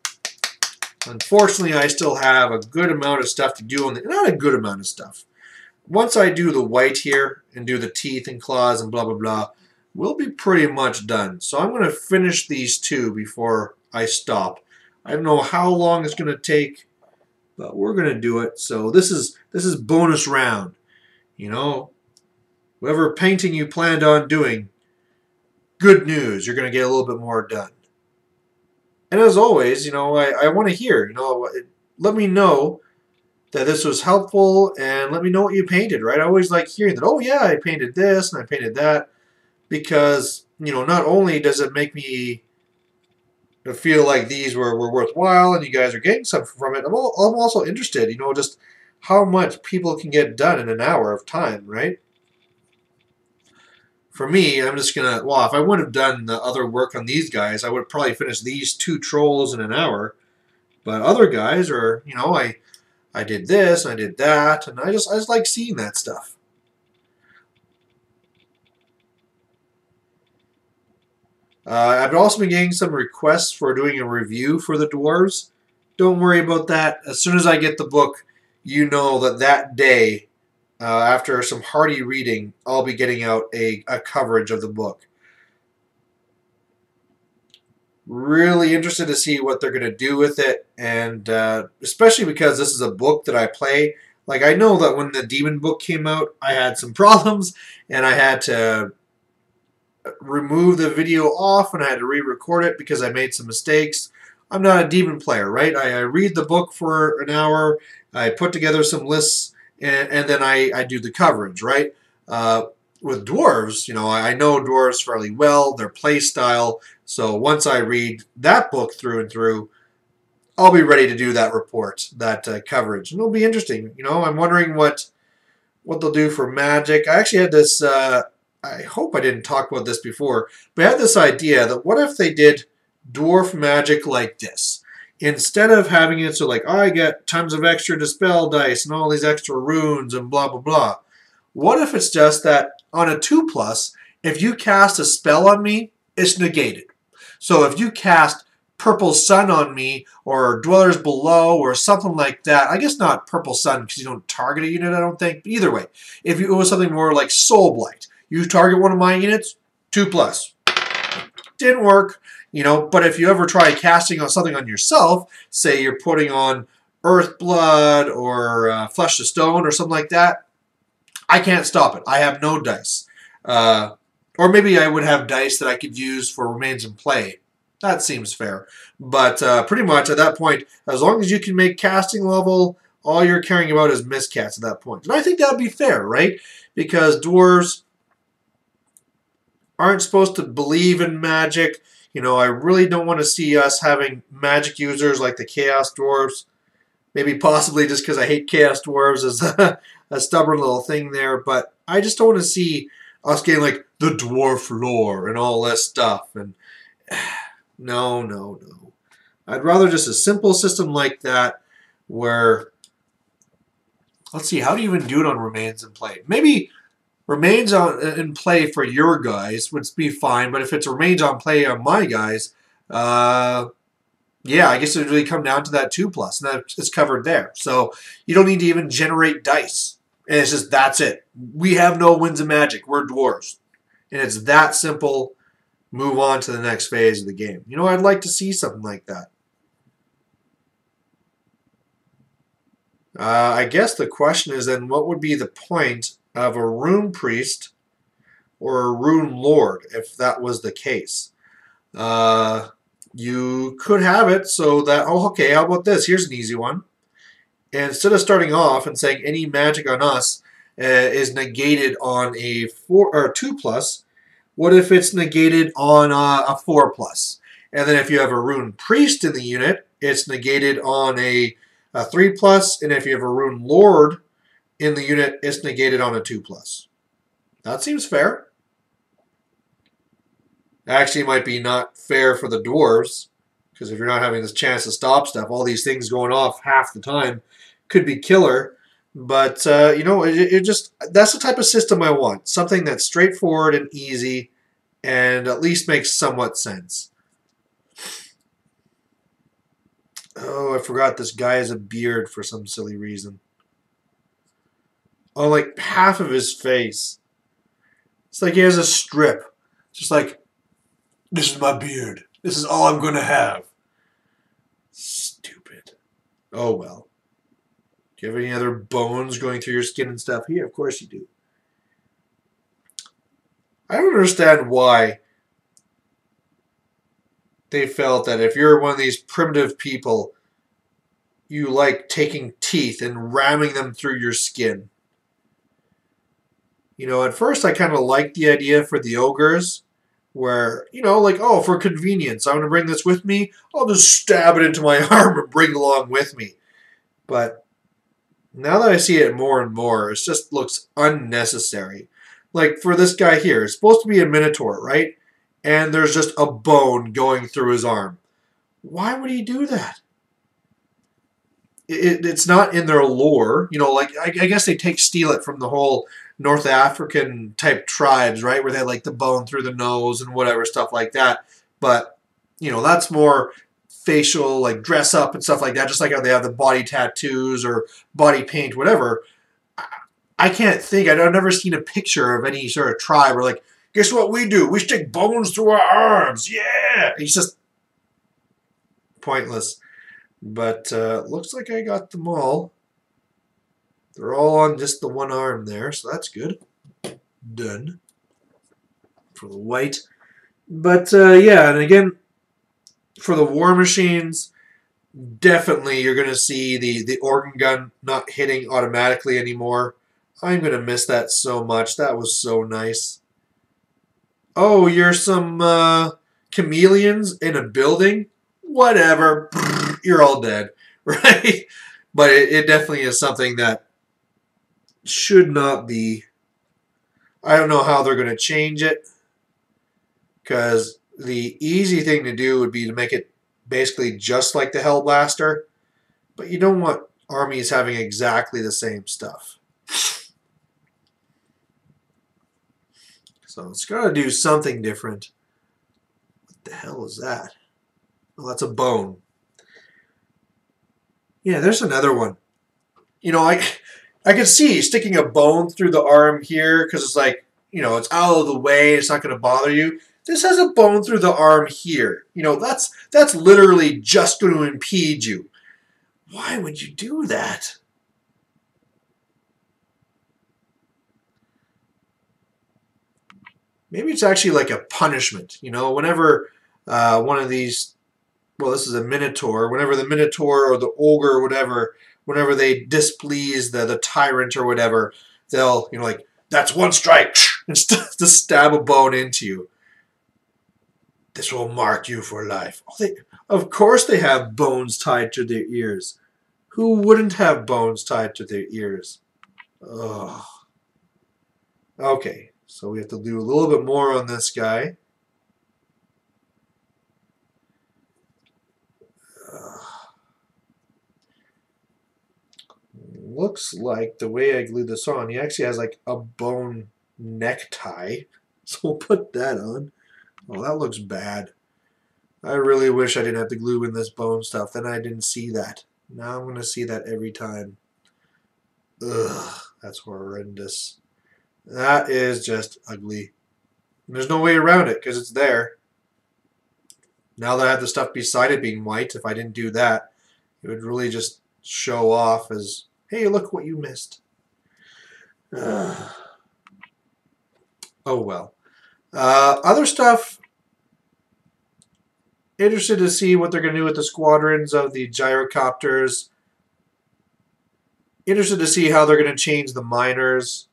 Unfortunately, I still have a good amount of stuff to do. Not a good amount of stuff. Once I do the white here and do the teeth and claws and blah, blah, blah, we'll be pretty much done. So I'm going to finish these two before I stop. I don't know how long it's going to take, but we're going to do it. So this is bonus round. You know, whatever painting you planned on doing, good news, you're going to get a little bit more done. And as always, you know, I want to hear, you know, let me know that this was helpful and let me know what you painted, right? I always like hearing that, oh yeah, I painted this and I painted that, because, you know, not only does it make me feel like these were worthwhile and you guys are getting something from it, I'm also interested, you know, just how much people can get done in an hour of time, right? For me, I'm just going to, well, if I would have done the other work on these guys, I would probably finish these 2 trolls in an hour. But other guys are, you know, I did this, and I did that, and I just like seeing that stuff. I've also been getting some requests for doing a review for the Dwarves. Don't worry about that. As soon as I get the book, you know that day, after some hearty reading, I'll be getting out a coverage of the book. Really interested to see what they're going to do with it, and especially because this is a book that I play. Like, I know that when the Demon book came out, I had some problems, and I had to remove the video off, and I had to re-record it because I made some mistakes. I'm not a Demon player, right? I read the book for an hour, I put together some lists, and then I do the coverage, right? With Dwarves, you know, I know Dwarves fairly well, their play style, so once I read that book through and through, I'll be ready to do that report, that coverage. And it'll be interesting. You know, I'm wondering what they'll do for Magic. I actually had this, I hope I didn't talk about this before, but I had this idea that what if they did Dwarf Magic like this? Instead of having it so like, oh, I get tons of extra Dispel dice and all these extra runes and blah, blah, blah. What if it's just that on a 2+, if you cast a spell on me, it's negated. So if you cast Purple Sun on me or Dwellers Below or something like that, I guess not Purple Sun because you don't target a unit, I don't think. But either way, if it was something more like Soul Blight, you target one of my units, 2+. Didn't work. You know, but if you ever try casting on something on yourself, say you're putting on Earth Blood or Flesh to Stone or something like that, I can't stop it. I have no dice. Or maybe I would have dice that I could use for Remains in Play. That seems fair. But pretty much at that point, as long as you can make casting level, all you're caring about is miscast at that point. And I think that would be fair, right? Because dwarves aren't supposed to believe in magic. You know, I really don't want to see us having magic users like the Chaos Dwarves. Maybe possibly just because I hate Chaos Dwarves as a stubborn little thing there. But I just don't want to see us getting like the dwarf lore and all that stuff. And no, no, no. I'd rather just a simple system like that where, let's see, how do you even do it on Remains in Play? Maybe Remains in Play for your guys would be fine, but if it's Remains on Play on my guys, yeah, I guess it would really come down to that 2+, and it's covered there. So you don't need to even generate dice. And it's just, that's it. We have no Winds of Magic. We're dwarves. And it's that simple. Move on to the next phase of the game. You know, I'd like to see something like that. I guess the question is then, what would be the point of a Rune Priest or a Rune Lord if that was the case? You could have it so that, oh, okay, how about this? Here's an easy one. Instead of starting off and saying any magic on us is negated on a 2+, what if it's negated on a 4+? And then if you have a Rune Priest in the unit, it's negated on a 3+, and if you have a Rune Lord in the unit, it's negated on a 2+. That seems fair. Actually, it might be not fair for the dwarves, because if you're not having this chance to stop stuff, all these things going off half the time could be killer. But, you know, it just, that's the type of system I want. Something that's straightforward and easy and at least makes somewhat sense. Oh, I forgot this guy has a beard for some silly reason. Oh, like half of his face. It's like he has a strip. Just like, this is my beard. This is all I'm going to have. Stupid. Oh, well. Do you have any other bones going through your skin and stuff? Yeah, of course you do. I don't understand why they felt that if you're one of these primitive people, you like taking teeth and ramming them through your skin. You know, at first I kind of liked the idea for the ogres, where, you know, like, oh, for convenience, I'm going to bring this with me. I'll just stab it into my arm and bring it along with me. But now that I see it more and more, it just looks unnecessary. Like, for this guy here, it's supposed to be a minotaur, right? And there's just a bone going through his arm. Why would he do that? It's not in their lore. You know, like, I guess they steal it from the whole North African type tribes, right? Where they like the bone through the nose and whatever, stuff like that. But, you know, that's more facial, like dress up and stuff like that, just like how they have the body tattoos or body paint, whatever. I can't think, I've never seen a picture of any sort of tribe where like, guess what we do? We stick bones through our arms. Yeah! It's just pointless. But looks like I got them all. They're all on just the one arm there, so that's good. Done. For the white. But yeah, and again, for the war machines, definitely you're going to see the organ gun not hitting automatically anymore. I'm going to miss that so much. That was so nice. Oh, you're some chameleons in a building? Whatever. You're all dead. Right? But it definitely is something that should not be. I don't know how they're going to change it. Because the easy thing to do would be to make it basically just like the Hellblaster. But you don't want armies having exactly the same stuff. So it's got to do something different. What the hell is that? Oh, that's a bone. Yeah, there's another one. You know, I can see sticking a bone through the arm here because it's like, you know, it's out of the way. It's not going to bother you. This has a bone through the arm here. You know, that's literally just going to impede you. Why would you do that? Maybe it's actually like a punishment. You know, whenever one of these, well, this is a minotaur. Whenever the minotaur or the ogre or whatever, whenever they displease the tyrant or whatever, they'll, you know, like, that's one strike, and just stab a bone into you. This will mark you for life. Oh, of course they have bones tied to their ears. Who wouldn't have bones tied to their ears? Ugh. Okay, so we have to do a little bit more on this guy. Looks like the way I glued this on, he actually has like a bone necktie. So we'll put that on. Oh, that looks bad. I really wish I didn't have to glue in this bone stuff. Then I didn't see that. Now I'm going to see that every time. Ugh, that's horrendous. That is just ugly. There's no way around it because it's there. Now that I have the stuff beside it being white, if I didn't do that, it would really just show off as, hey, look what you missed. Oh, well. Other stuff, interested to see what they're going to do with the squadrons of the gyrocopters. Interested to see how they're going to change the miners.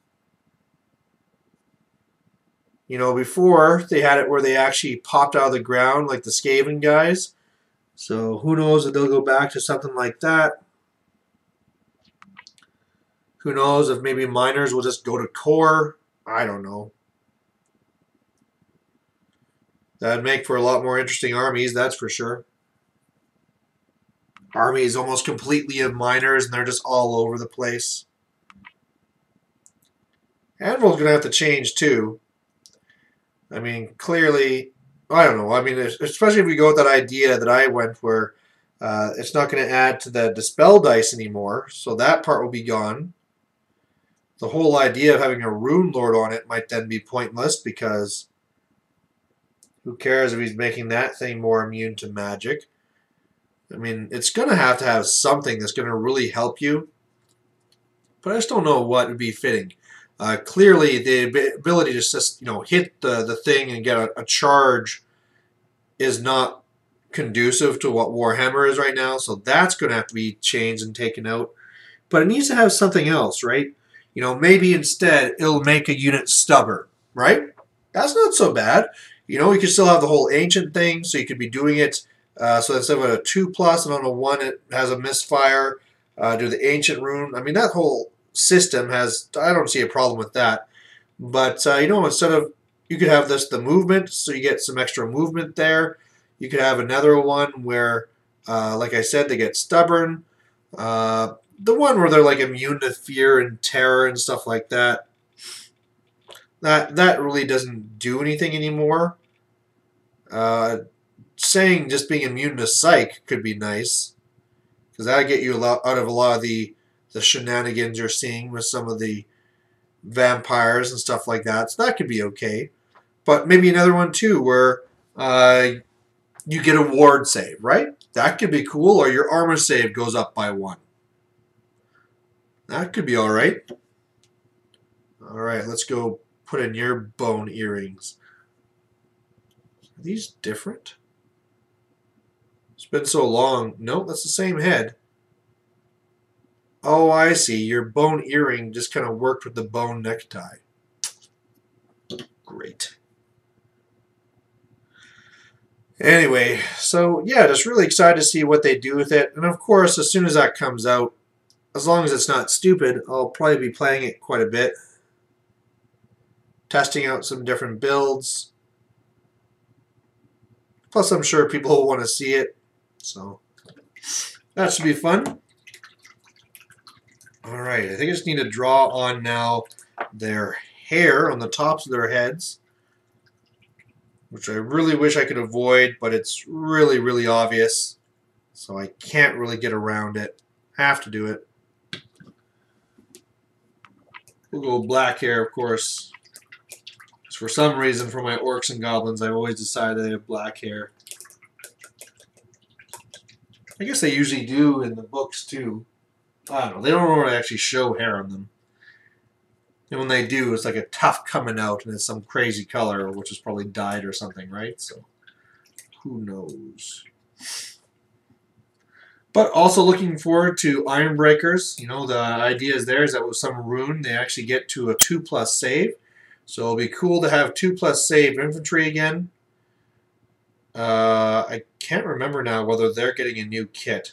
You know, before they had it where they actually popped out of the ground like the Skaven guys. So who knows if they'll go back to something like that. Who knows if maybe miners will just go to core. I don't know. That'd make for a lot more interesting armies, that's for sure. Armies almost completely of miners, and they're just all over the place. Anvil's going to have to change, too. I mean, clearly, I don't know. I mean, especially if we go with that idea that I went where it's not going to add to the dispel dice anymore, so that part will be gone. The whole idea of having a Rune Lord on it might then be pointless because who cares if he's making that thing more immune to magic? I mean, it's going to have something that's going to really help you, but I just don't know what would be fitting. Clearly, the ability to just hit the thing and get a charge is not conducive to what Warhammer is right now, so that's going to have to be changed and taken out. But it needs to have something else, right? You know, maybe instead it'll make a unit stubborn, right? That's not so bad. You know, you can still have the whole ancient thing, so you could be doing it. So instead of a 2+ and on a 1 it has a misfire. Do the ancient rune. I mean, that whole system has, I don't see a problem with that. But, you know, instead of, you could have the movement, so you get some extra movement there. You could have another one where, like I said, they get stubborn. The one where they're like immune to fear and terror and stuff like that. That really doesn't do anything anymore. Saying just being immune to psych could be nice, because that'll get you out of a lot of the shenanigans you're seeing with some of the vampires and stuff like that. So that could be okay. But maybe another one too where you get a ward save, right? That could be cool, or your armor save goes up by 1. That could be alright. Alright, let's go put in your bone earrings. Are these different? It's been so long. Nope, that's the same head. Oh, I see. Your bone earring just kind of worked with the bone necktie. Great. Anyway, so yeah, just really excited to see what they do with it. And of course, as soon as that comes out, as long as it's not stupid, I'll probably be playing it quite a bit. Testing out some different builds. Plus, I'm sure people will want to see it. So, that should be fun. Alright, I think I just need to draw on now their hair on the tops of their heads, which I really wish I could avoid, but it's really, really obvious, so I can't really get around it. Have to do it. We'll go black hair, of course. Because for some reason, for my orcs and goblins, I've always decided they have black hair. I guess they usually do in the books, too. I don't know. They don't really actually show hair on them. And when they do, it's like a tuft coming out and it's some crazy color, which is probably dyed or something, right? So, who knows? But also looking forward to Ironbreakers. You know, the idea is there is that with some rune, they actually get to a 2+ save. So it'll be cool to have 2+ save infantry again. I can't remember now whether they're getting a new kit.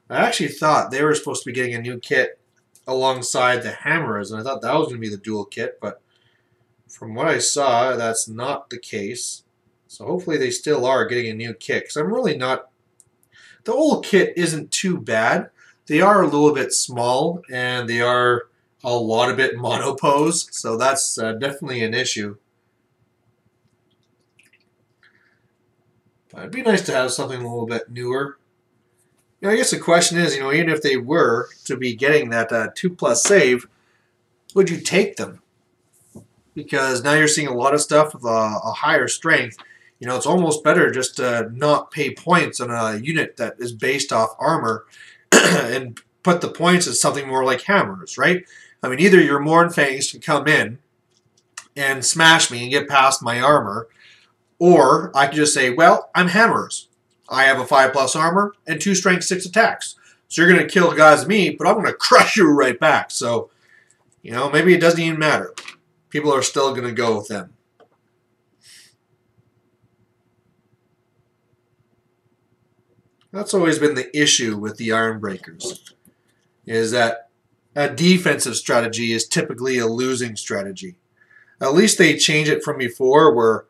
I actually thought they were supposed to be getting a new kit alongside the Hammerers, and I thought that was going to be the dual kit, but from what I saw, that's not the case. So hopefully they still are getting a new kit, because I'm really not... The old kit isn't too bad. They are a little bit small, and they are a lot of bit monopose, so that's definitely an issue. But it'd be nice to have something a little bit newer. You know, I guess the question is, you know, even if they were to be getting that 2+ save, would you take them? Because now you're seeing a lot of stuff with a higher strength. You know, it's almost better just to not pay points on a unit that is based off armor and put the points as something more like hammers, right? I mean, either your Mournfangs can come in and smash me and get past my armor, or I can just say, well, I'm hammers. I have a 5+ armor and 2 strength 6 attacks. So you're going to kill guys with me, but I'm going to crush you right back. So, you know, maybe it doesn't even matter. People are still going to go with them. That's always been the issue with the Ironbreakers, is that a defensive strategy is typically a losing strategy. At least they changed it from before, where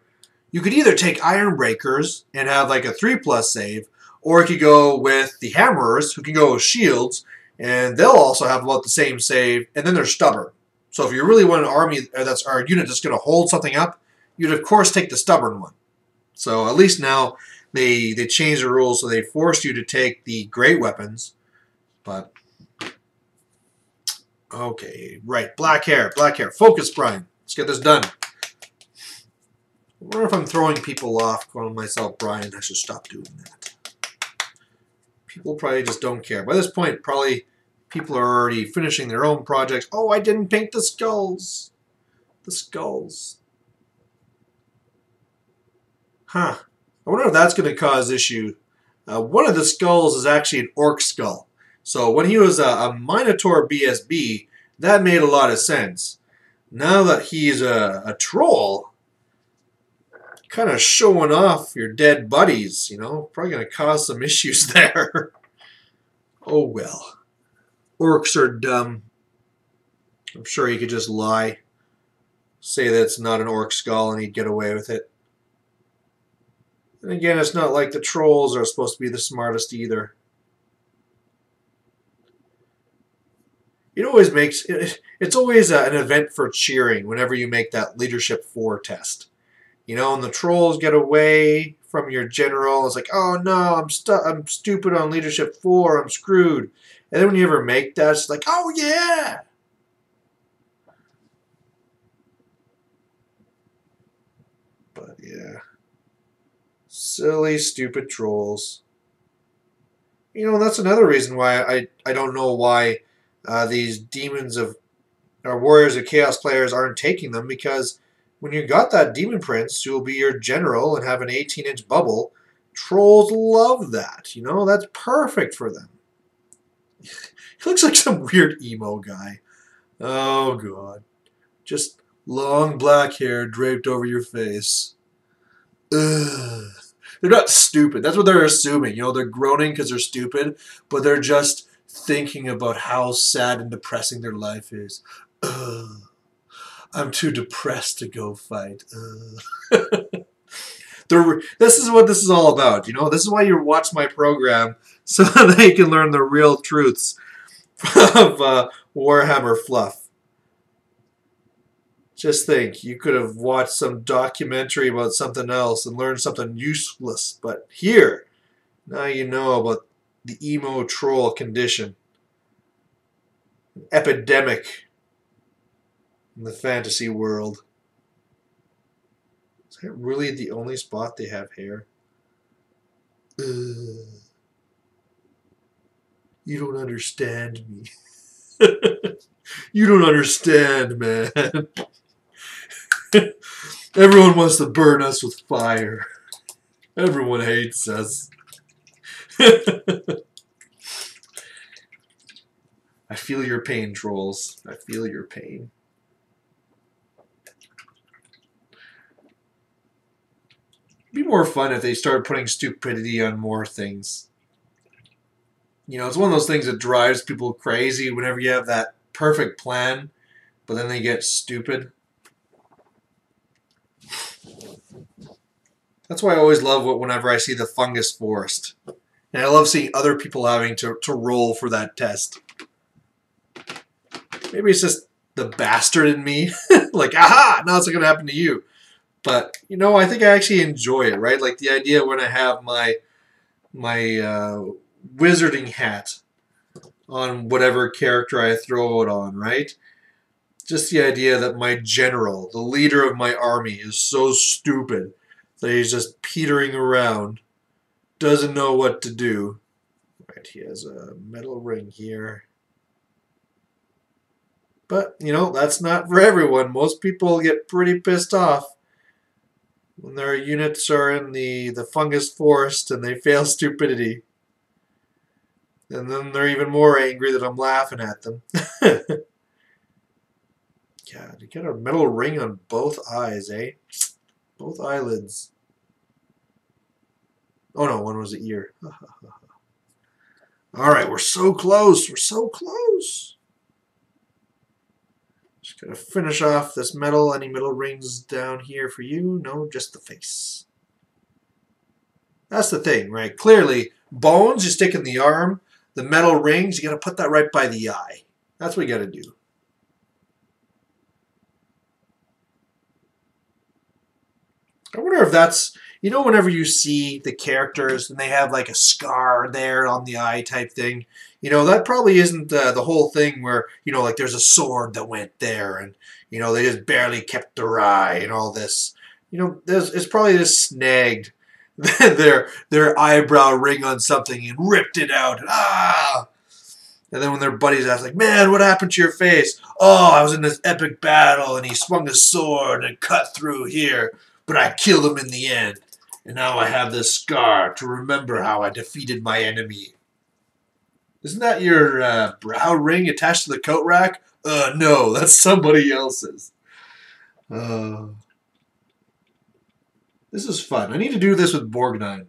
you could either take Ironbreakers and have like a 3+ save, or you could go with the Hammerers, who can go with shields, and they'll also have about the same save, and then they're stubborn. So if you really want an army that's our unit that's going to hold something up, you'd of course take the stubborn one. So at least now they changed the rules, so they forced you to take the great weapons. But okay, right, black hair, black hair. Focus, Brian. Let's get this done. I wonder if I'm throwing people off, calling myself Brian. I should stop doing that. People probably just don't care. By this point, probably people are already finishing their own projects. Oh, I didn't paint the skulls. The skulls. Huh. I wonder if that's going to cause issue. One of the skulls is actually an orc skull. So when he was a Minotaur BSB, that made a lot of sense. Now that he's a troll, kind of showing off your dead buddies, you know, probably going to cause some issues there. Oh well. Orcs are dumb. I'm sure he could just lie. Say that it's not an orc skull and he'd get away with it. And again, it's not like the trolls are supposed to be the smartest either. It always makes it's always an event for cheering whenever you make that leadership 4 test. You know, and the trolls get away from your general. It's like, oh no, I'm stupid on leadership 4. I'm screwed. And then when you ever make that, it's like, oh yeah. But yeah, silly, stupid trolls. You know, that's another reason why I don't know why these demons of or warriors of chaos players aren't taking them, because when you got that demon prince who will be your general and have an 18-inch bubble, trolls love that. You know, that's perfect for them. He looks like some weird emo guy. Oh god, just long black hair draped over your face. Ugh. They're not stupid. That's what they're assuming. You know, they're groaning because they're stupid, but they're just thinking about how sad and depressing their life is. Ugh. I'm too depressed to go fight. This is what this is all about. You know, this is why you watch my program, so that you can learn the real truths of Warhammer fluff. Just think, you could have watched some documentary about something else and learned something useless. But here, now you know about the emo troll condition. An epidemic in the fantasy world. Is that really the only spot they have hair? Ugh. You don't understand me. You don't understand, man. Everyone wants to burn us with fire. Everyone hates us. I feel your pain, trolls. I feel your pain. It'd be more fun if they started putting stupidity on more things. You know, it's one of those things that drives people crazy whenever you have that perfect plan, but then they get stupid. That's why I always love whenever I see the fungus forest. And I love seeing other people having to roll for that test. Maybe it's just the bastard in me. Like, aha, now it's going to happen to you. But, you know, I think I actually enjoy it, right? Like the idea when I have my wizarding hat on whatever character I throw it on, right? Just the idea that my general, the leader of my army, is so stupid that he's just petering around, doesn't know what to do. Right, he has a metal ring here. But, you know, that's not for everyone. Most people get pretty pissed off when their units are in the fungus forest and they fail stupidity. And then they're even more angry that I'm laughing at them. God, you got a metal ring on both eyes, eh? Both eyelids. Oh no, one was the ear. All right, we're so close. We're so close. Just gotta finish off this metal. Any metal rings down here for you? No, just the face. That's the thing, right? Clearly, bones you stick in the arm. The metal rings, you gotta put that right by the eye. That's what you gotta do. I wonder if that's, you know, whenever you see the characters and they have like a scar there on the eye type thing, you know, that probably isn't the whole thing where, you know, like there's a sword that went there and, you know, they just barely kept their eye and all this. You know, it's probably just snagged their eyebrow ring on something and ripped it out. Ah! And then when their buddies ask, like, man, what happened to your face? Oh, I was in this epic battle and he swung a sword and cut through here. But I killed him in the end, and now I have this scar to remember how I defeated my enemy. Isn't that your brow ring attached to the coat rack? No, that's somebody else's. This is fun. I need to do this with Borgnine.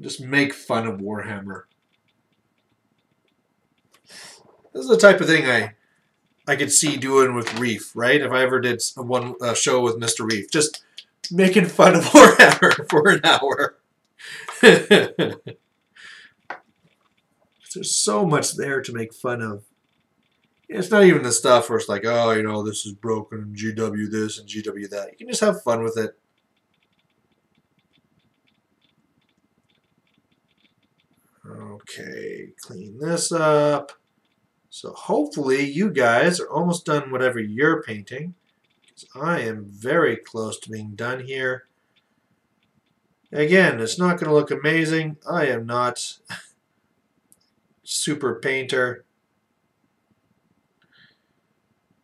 Just make fun of Warhammer. This is the type of thing I could see doing with Reef, right? If I ever did one show with Mr. Reef. Just making fun of Warhammer for an hour. There's so much there to make fun of. It's not even the stuff where it's like, oh, you know, this is broken, and GW this and GW that. You can just have fun with it. Okay, clean this up. So hopefully you guys are almost done whatever you're painting. I am very close to being done here. Again, it's not going to look amazing. I am not super painter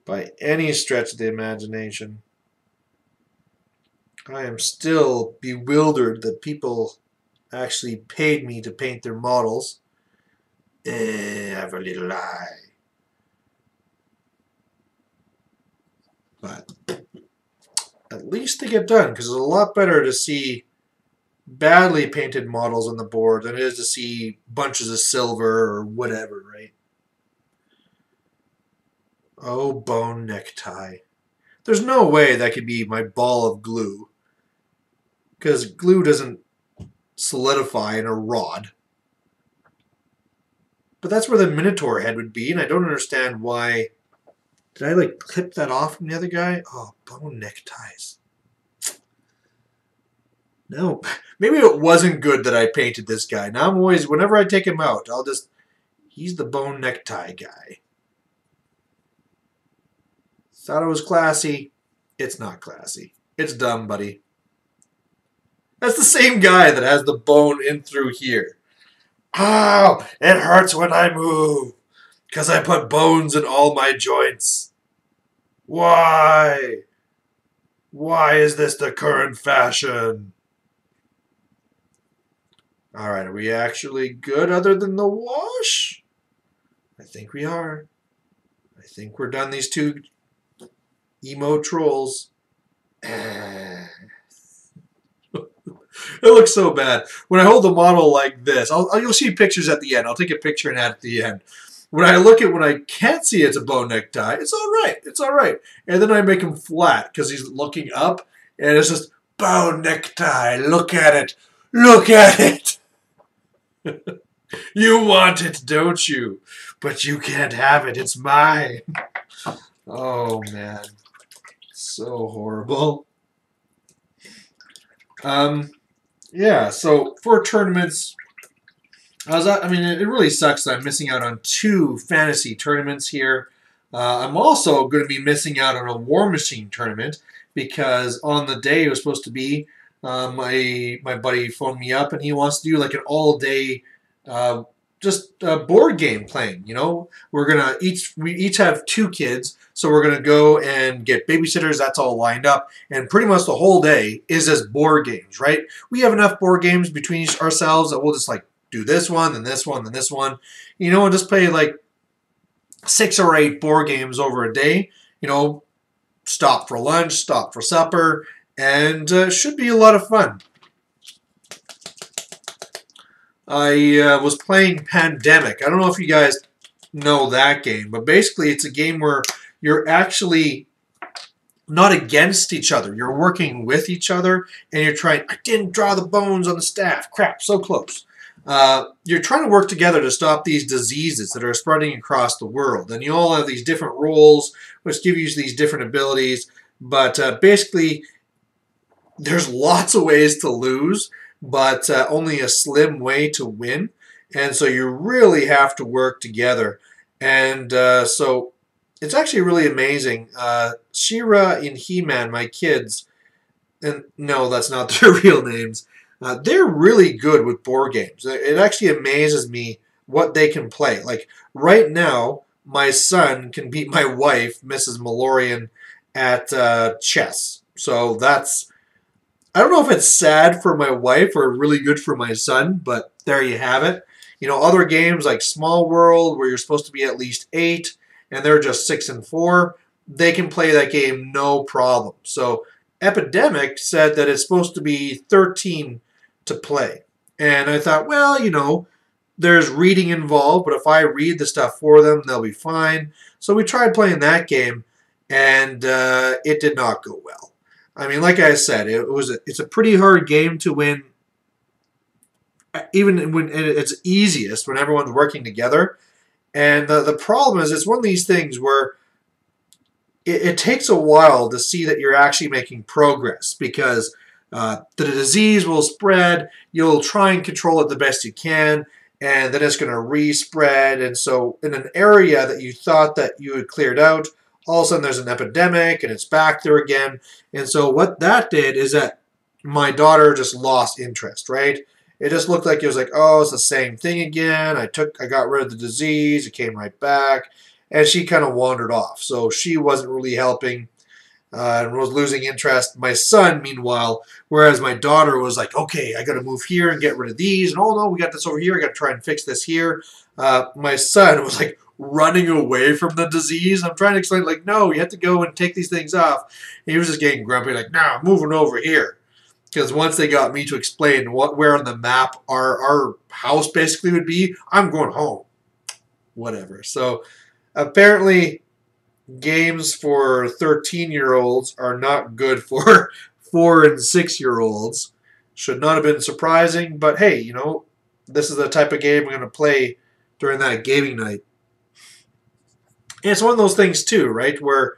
by any stretch of the imagination. I am still bewildered that people actually paid me to paint their models. I have a little eye. But at least they get done, because it's a lot better to see badly painted models on the board than it is to see bunches of silver or whatever, right? Oh, bone necktie. There's no way that could be my ball of glue, because glue doesn't solidify in a rod. But that's where the Minotaur head would be, and I don't understand why. Did I like clip that off from the other guy? Oh, bone neckties. No, maybe it wasn't good that I painted this guy. Now I'm always, whenever I take him out, I'll just, he's the bone necktie guy. Thought it was classy. It's not classy. It's dumb, buddy. That's the same guy that has the bone in through here. Ow! It hurts when I move, because I put bones in all my joints. Why? Why is this the current fashion? Alright, are we actually good other than the wash? I think we are. I think we're done these two emo trolls. It looks so bad. When I hold the model like this, you'll see pictures at the end. I'll take a picture and add it at the end. When I look at when I can't see it's a bone necktie, it's all right. It's all right. And then I make him flat because he's looking up, and it's just bone necktie. Look at it. Look at it. You want it, don't you? But you can't have it. It's mine. Oh, man. So horrible. Yeah, so for tournaments, I mean, it really sucks that I'm missing out on 2 fantasy tournaments here. I'm also going to be missing out on a War Machine tournament because on the day it was supposed to be, my buddy phoned me up and he wants to do like an all-day just board game playing. You know, we each have 2 kids, so we're gonna go and get babysitters. That's all lined up, and pretty much the whole day is just board games. Right? We have enough board games between ourselves that we'll just like do this one, then this one, then this one. You know, and just play like 6 or 8 board games over a day. You know, stop for lunch, stop for supper, and should be a lot of fun. I was playing Pandemic. I don't know if you guys know that game, but basically it's a game where you're actually not against each other. You're working with each other, and you're trying. I didn't draw the bones on the staff. Crap, so close. You're trying to work together to stop these diseases that are spreading across the world. And you all have these different roles, which give you these different abilities. But basically, there's lots of ways to lose, but only a slim way to win. And so you really have to work together. And so it's actually really amazing. She-Ra and He-Man, my kids, and no, that's not their real names. They're really good with board games. It actually amazes me what they can play. Like right now, my son can beat my wife, Mrs. Malorian, at chess. So that's, I don't know if it's sad for my wife or really good for my son, but there you have it. You know, other games like Small World, where you're supposed to be at least 8, and they're just 6 and 4, they can play that game no problem. So Epidemic said that it's supposed to be 13 to play. And I thought, well, you know, there's reading involved, but if I read the stuff for them, they'll be fine. So we tried playing that game, and it did not go well. I mean, like I said, it's a pretty hard game to win, even when it's easiest when everyone's working together. And the problem is, it's one of these things where it takes a while to see that you're actually making progress, because the disease will spread. You'll try and control it the best you can, and then it's going to re-spread. And so in an area that you thought that you had cleared out, all of a sudden there's an epidemic, and it's back there again. And so what that did is that my daughter just lost interest, right? It just looked like it was like, oh, it's the same thing again. I got rid of the disease. It came right back. And she kind of wandered off. So she wasn't really helping and was losing interest. My son, meanwhile, whereas my daughter was like, okay, I got to move here and get rid of these. And, oh, no, we got this over here. I got to try and fix this here. My son was like running away from the disease. I'm trying to explain, like, no, you have to go and take these things off. And he was just getting grumpy, like, no, I'm moving over here. Because once they got me to explain where on the map our house basically would be, I'm going home. Whatever. So apparently games for 13-year-olds are not good for 4- and 6-year-olds. Should not have been surprising, but hey, you know, this is the type of game we're going to play during that gaming night. And it's one of those things too, right, where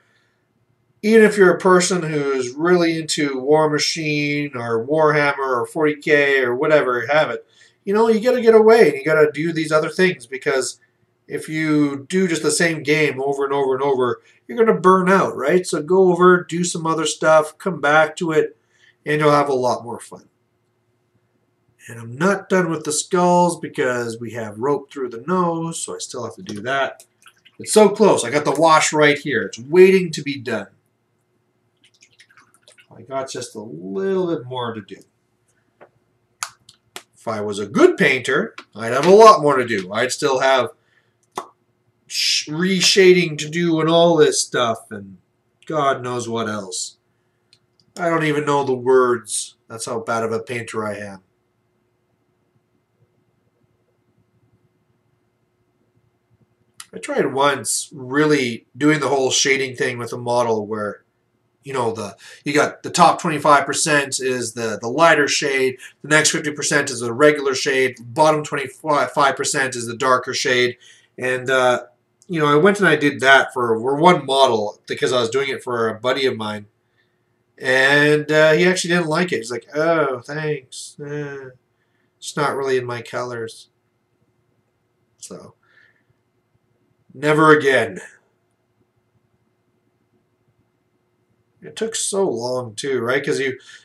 even if you're a person who's really into War Machine or Warhammer or 40K or whatever, have it, you know, you got to get away and you got to do these other things, because if you do just the same game over and over and over, you're going to burn out, right? So go over, do some other stuff, come back to it, and you'll have a lot more fun. And I'm not done with the skulls because we have rope through the nose, so I still have to do that. It's so close. I got the wash right here. It's waiting to be done. I got just a little bit more to do. If I was a good painter, I'd have a lot more to do. I'd still have reshading to do and all this stuff, and God knows what else. I don't even know the words. That's how bad of a painter I am. I tried once really doing the whole shading thing with a model where, you know, you got the top 25% is the lighter shade, the next 50% is the regular shade, bottom 25% is the darker shade, and you know, I went and I did that for one model because I was doing it for a buddy of mine, and he actually didn't like it. He's like, oh, thanks, it's not really in my colors, so never again. It took so long too, right? Because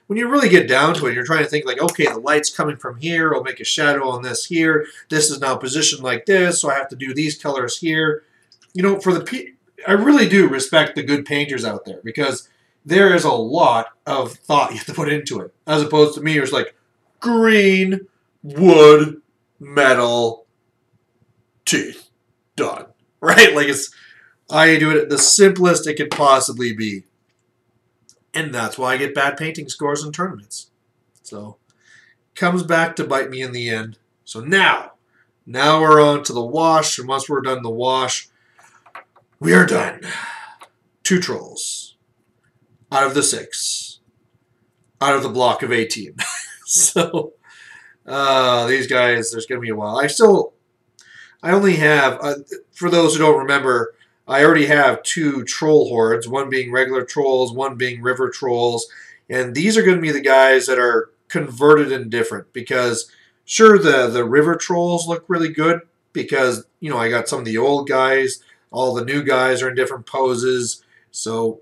when you really get down to it, you're trying to think like, okay, the light's coming from here. I'll make a shadow on this here. This is now positioned like this, so I have to do these colors here. You know, I really do respect the good painters out there, because there is a lot of thought you have to put into it, as opposed to me, who's like green, wood, metal, teeth, done. Right? Like I do it the simplest it could possibly be. And that's why I get bad painting scores in tournaments. So, comes back to bite me in the end. So now we're on to the wash, and once we're done the wash, we are done. 2 trolls out of the 6, out of the block of 18. So these guys, there's going to be a while. I only have, for those who don't remember, I already have 2 troll hordes, one being regular trolls, one being river trolls, and these are going to be the guys that are converted and different, because sure, the river trolls look really good because, you know, I got some of the old guys, all the new guys are in different poses, so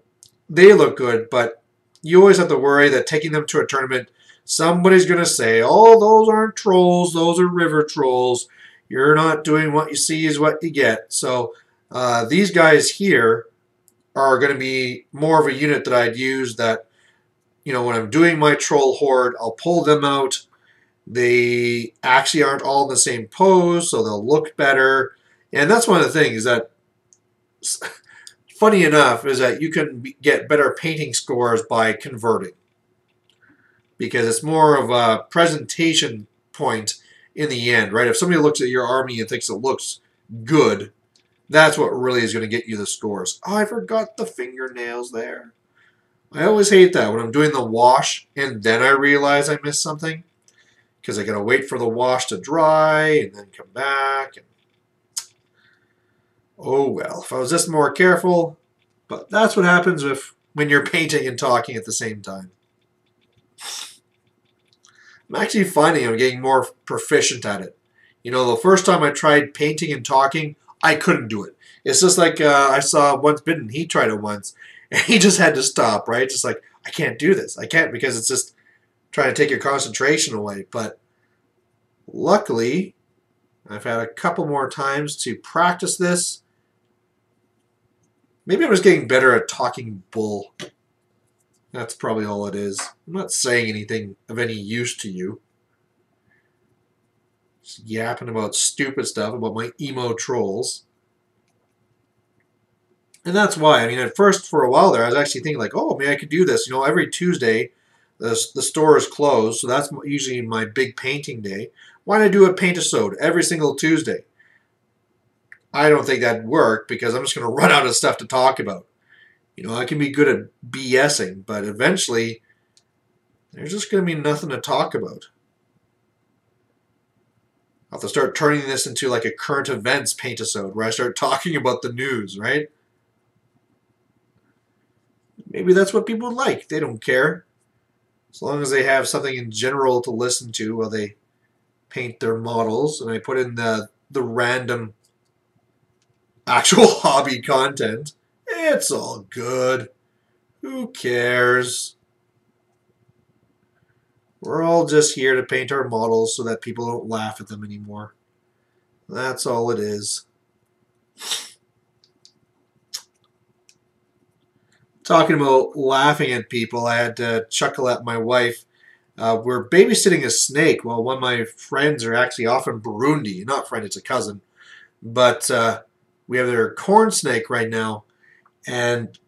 they look good, but you always have to worry that taking them to a tournament, somebody's going to say, oh, those aren't trolls, those are river trolls. You're not doing what you see is what you get. So these guys here are going to be more of a unit that I'd use that, you know, when I'm doing my troll horde, I'll pull them out. They actually aren't all in the same pose, so they'll look better. And that's one of the things that, funny enough, is that you can get better painting scores by converting. Because it's more of a presentation point in the end, right? If somebody looks at your army and thinks it looks good, that's what really is going to get you the scores. Oh, I forgot the fingernails there. I always hate that when I'm doing the wash and then I realize I missed something. Because I got to wait for the wash to dry and then come back. And oh well, if I was just more careful. But that's what happens when you're painting and talking at the same time. I'm actually finding I'm getting more proficient at it. You know, the first time I tried painting and talking, I couldn't do it. It's just like I saw Once Bitten. He tried it once, and he just had to stop, right? Just like, I can't do this. I can't, because it's just trying to take your concentration away. But luckily, I've had a couple more times to practice this. Maybe I'm just getting better at talking bull. That's probably all it is. I'm not saying anything of any use to you. Just yapping about stupid stuff about my emo trolls. And that's why, I mean, at first, for a while there, I was actually thinking like, oh, maybe I could do this. You know, every Tuesday, the store is closed, so that's usually my big painting day. Why don't I do a Paintisode every single Tuesday? I don't think that'd work, because I'm just going to run out of stuff to talk about. You know, I can be good at BSing, but eventually there's just going to be nothing to talk about. I'll have to start turning this into like a current events Paintisode where I start talking about the news, right? Maybe that's what people like. They don't care. As long as they have something in general to listen to while they paint their models, and I put in the random actual hobby content. It's all good. Who cares? We're all just here to paint our models so that people don't laugh at them anymore. That's all it is. Talking about laughing at people, I had to chuckle at my wife. We're babysitting a snake while one of my friends are actually off in Burundi. Not friend, it's a cousin. But we have their corn snake right now. And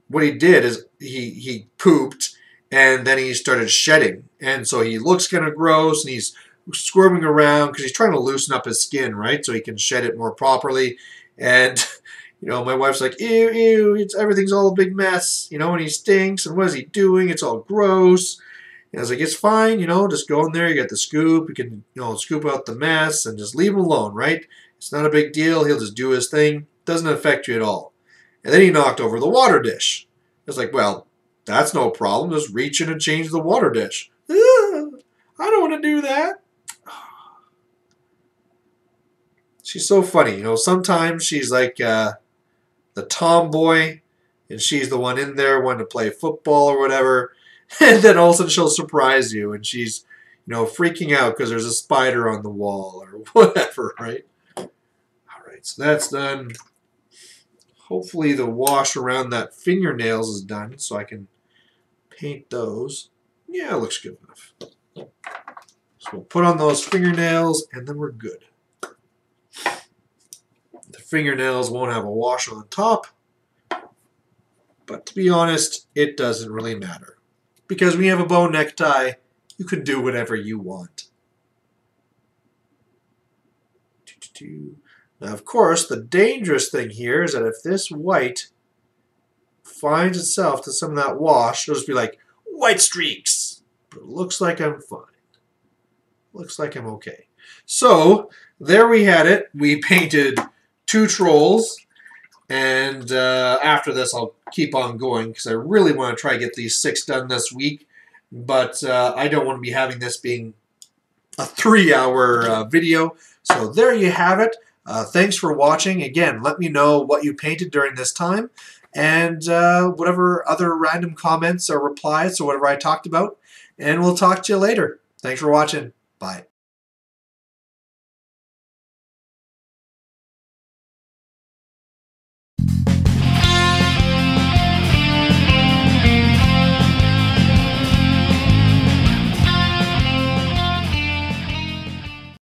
what he did is he pooped, and then he started shedding. And so he looks kind of gross, and he's squirming around because he's trying to loosen up his skin, right? So he can shed it more properly. And, you know, my wife's like, ew, ew, everything's all a big mess, you know, and he stinks, and what is he doing? It's all gross. And I was like, it's fine, you know, just go in there, you got the scoop, you can, you know, scoop out the mess, and just leave him alone, right? It's not a big deal, he'll just do his thing. Doesn't affect you at all. And then he knocked over the water dish. It's like, well, that's no problem. Just reach in and change the water dish. I don't want to do that. She's so funny. You know, sometimes she's like the tomboy, and she's the one in there wanting to play football or whatever. And then all of a sudden she'll surprise you, and she's, you know, freaking out because there's a spider on the wall or whatever, right? All right, so that's done. Hopefully the wash around that fingernails is done so I can paint those. Yeah, it looks good enough. So we'll put on those fingernails and then we're good. The fingernails won't have a wash on top. But to be honest, it doesn't really matter. Because when you have a bow necktie, you can do whatever you want. 2. Now, of course, the dangerous thing here is that if this white finds itself to some of that wash, it'll just be like, white streaks. But it looks like I'm fine. Looks like I'm okay. So, there we had it. We painted 2 trolls. And after this, I'll keep on going because I really want to try to get these 6 done this week. But I don't want to be having this being a 3-hour video. So there you have it. Thanks for watching. Again, let me know what you painted during this time. And whatever other random comments or replies or whatever I talked about. And we'll talk to you later. Thanks for watching. Bye.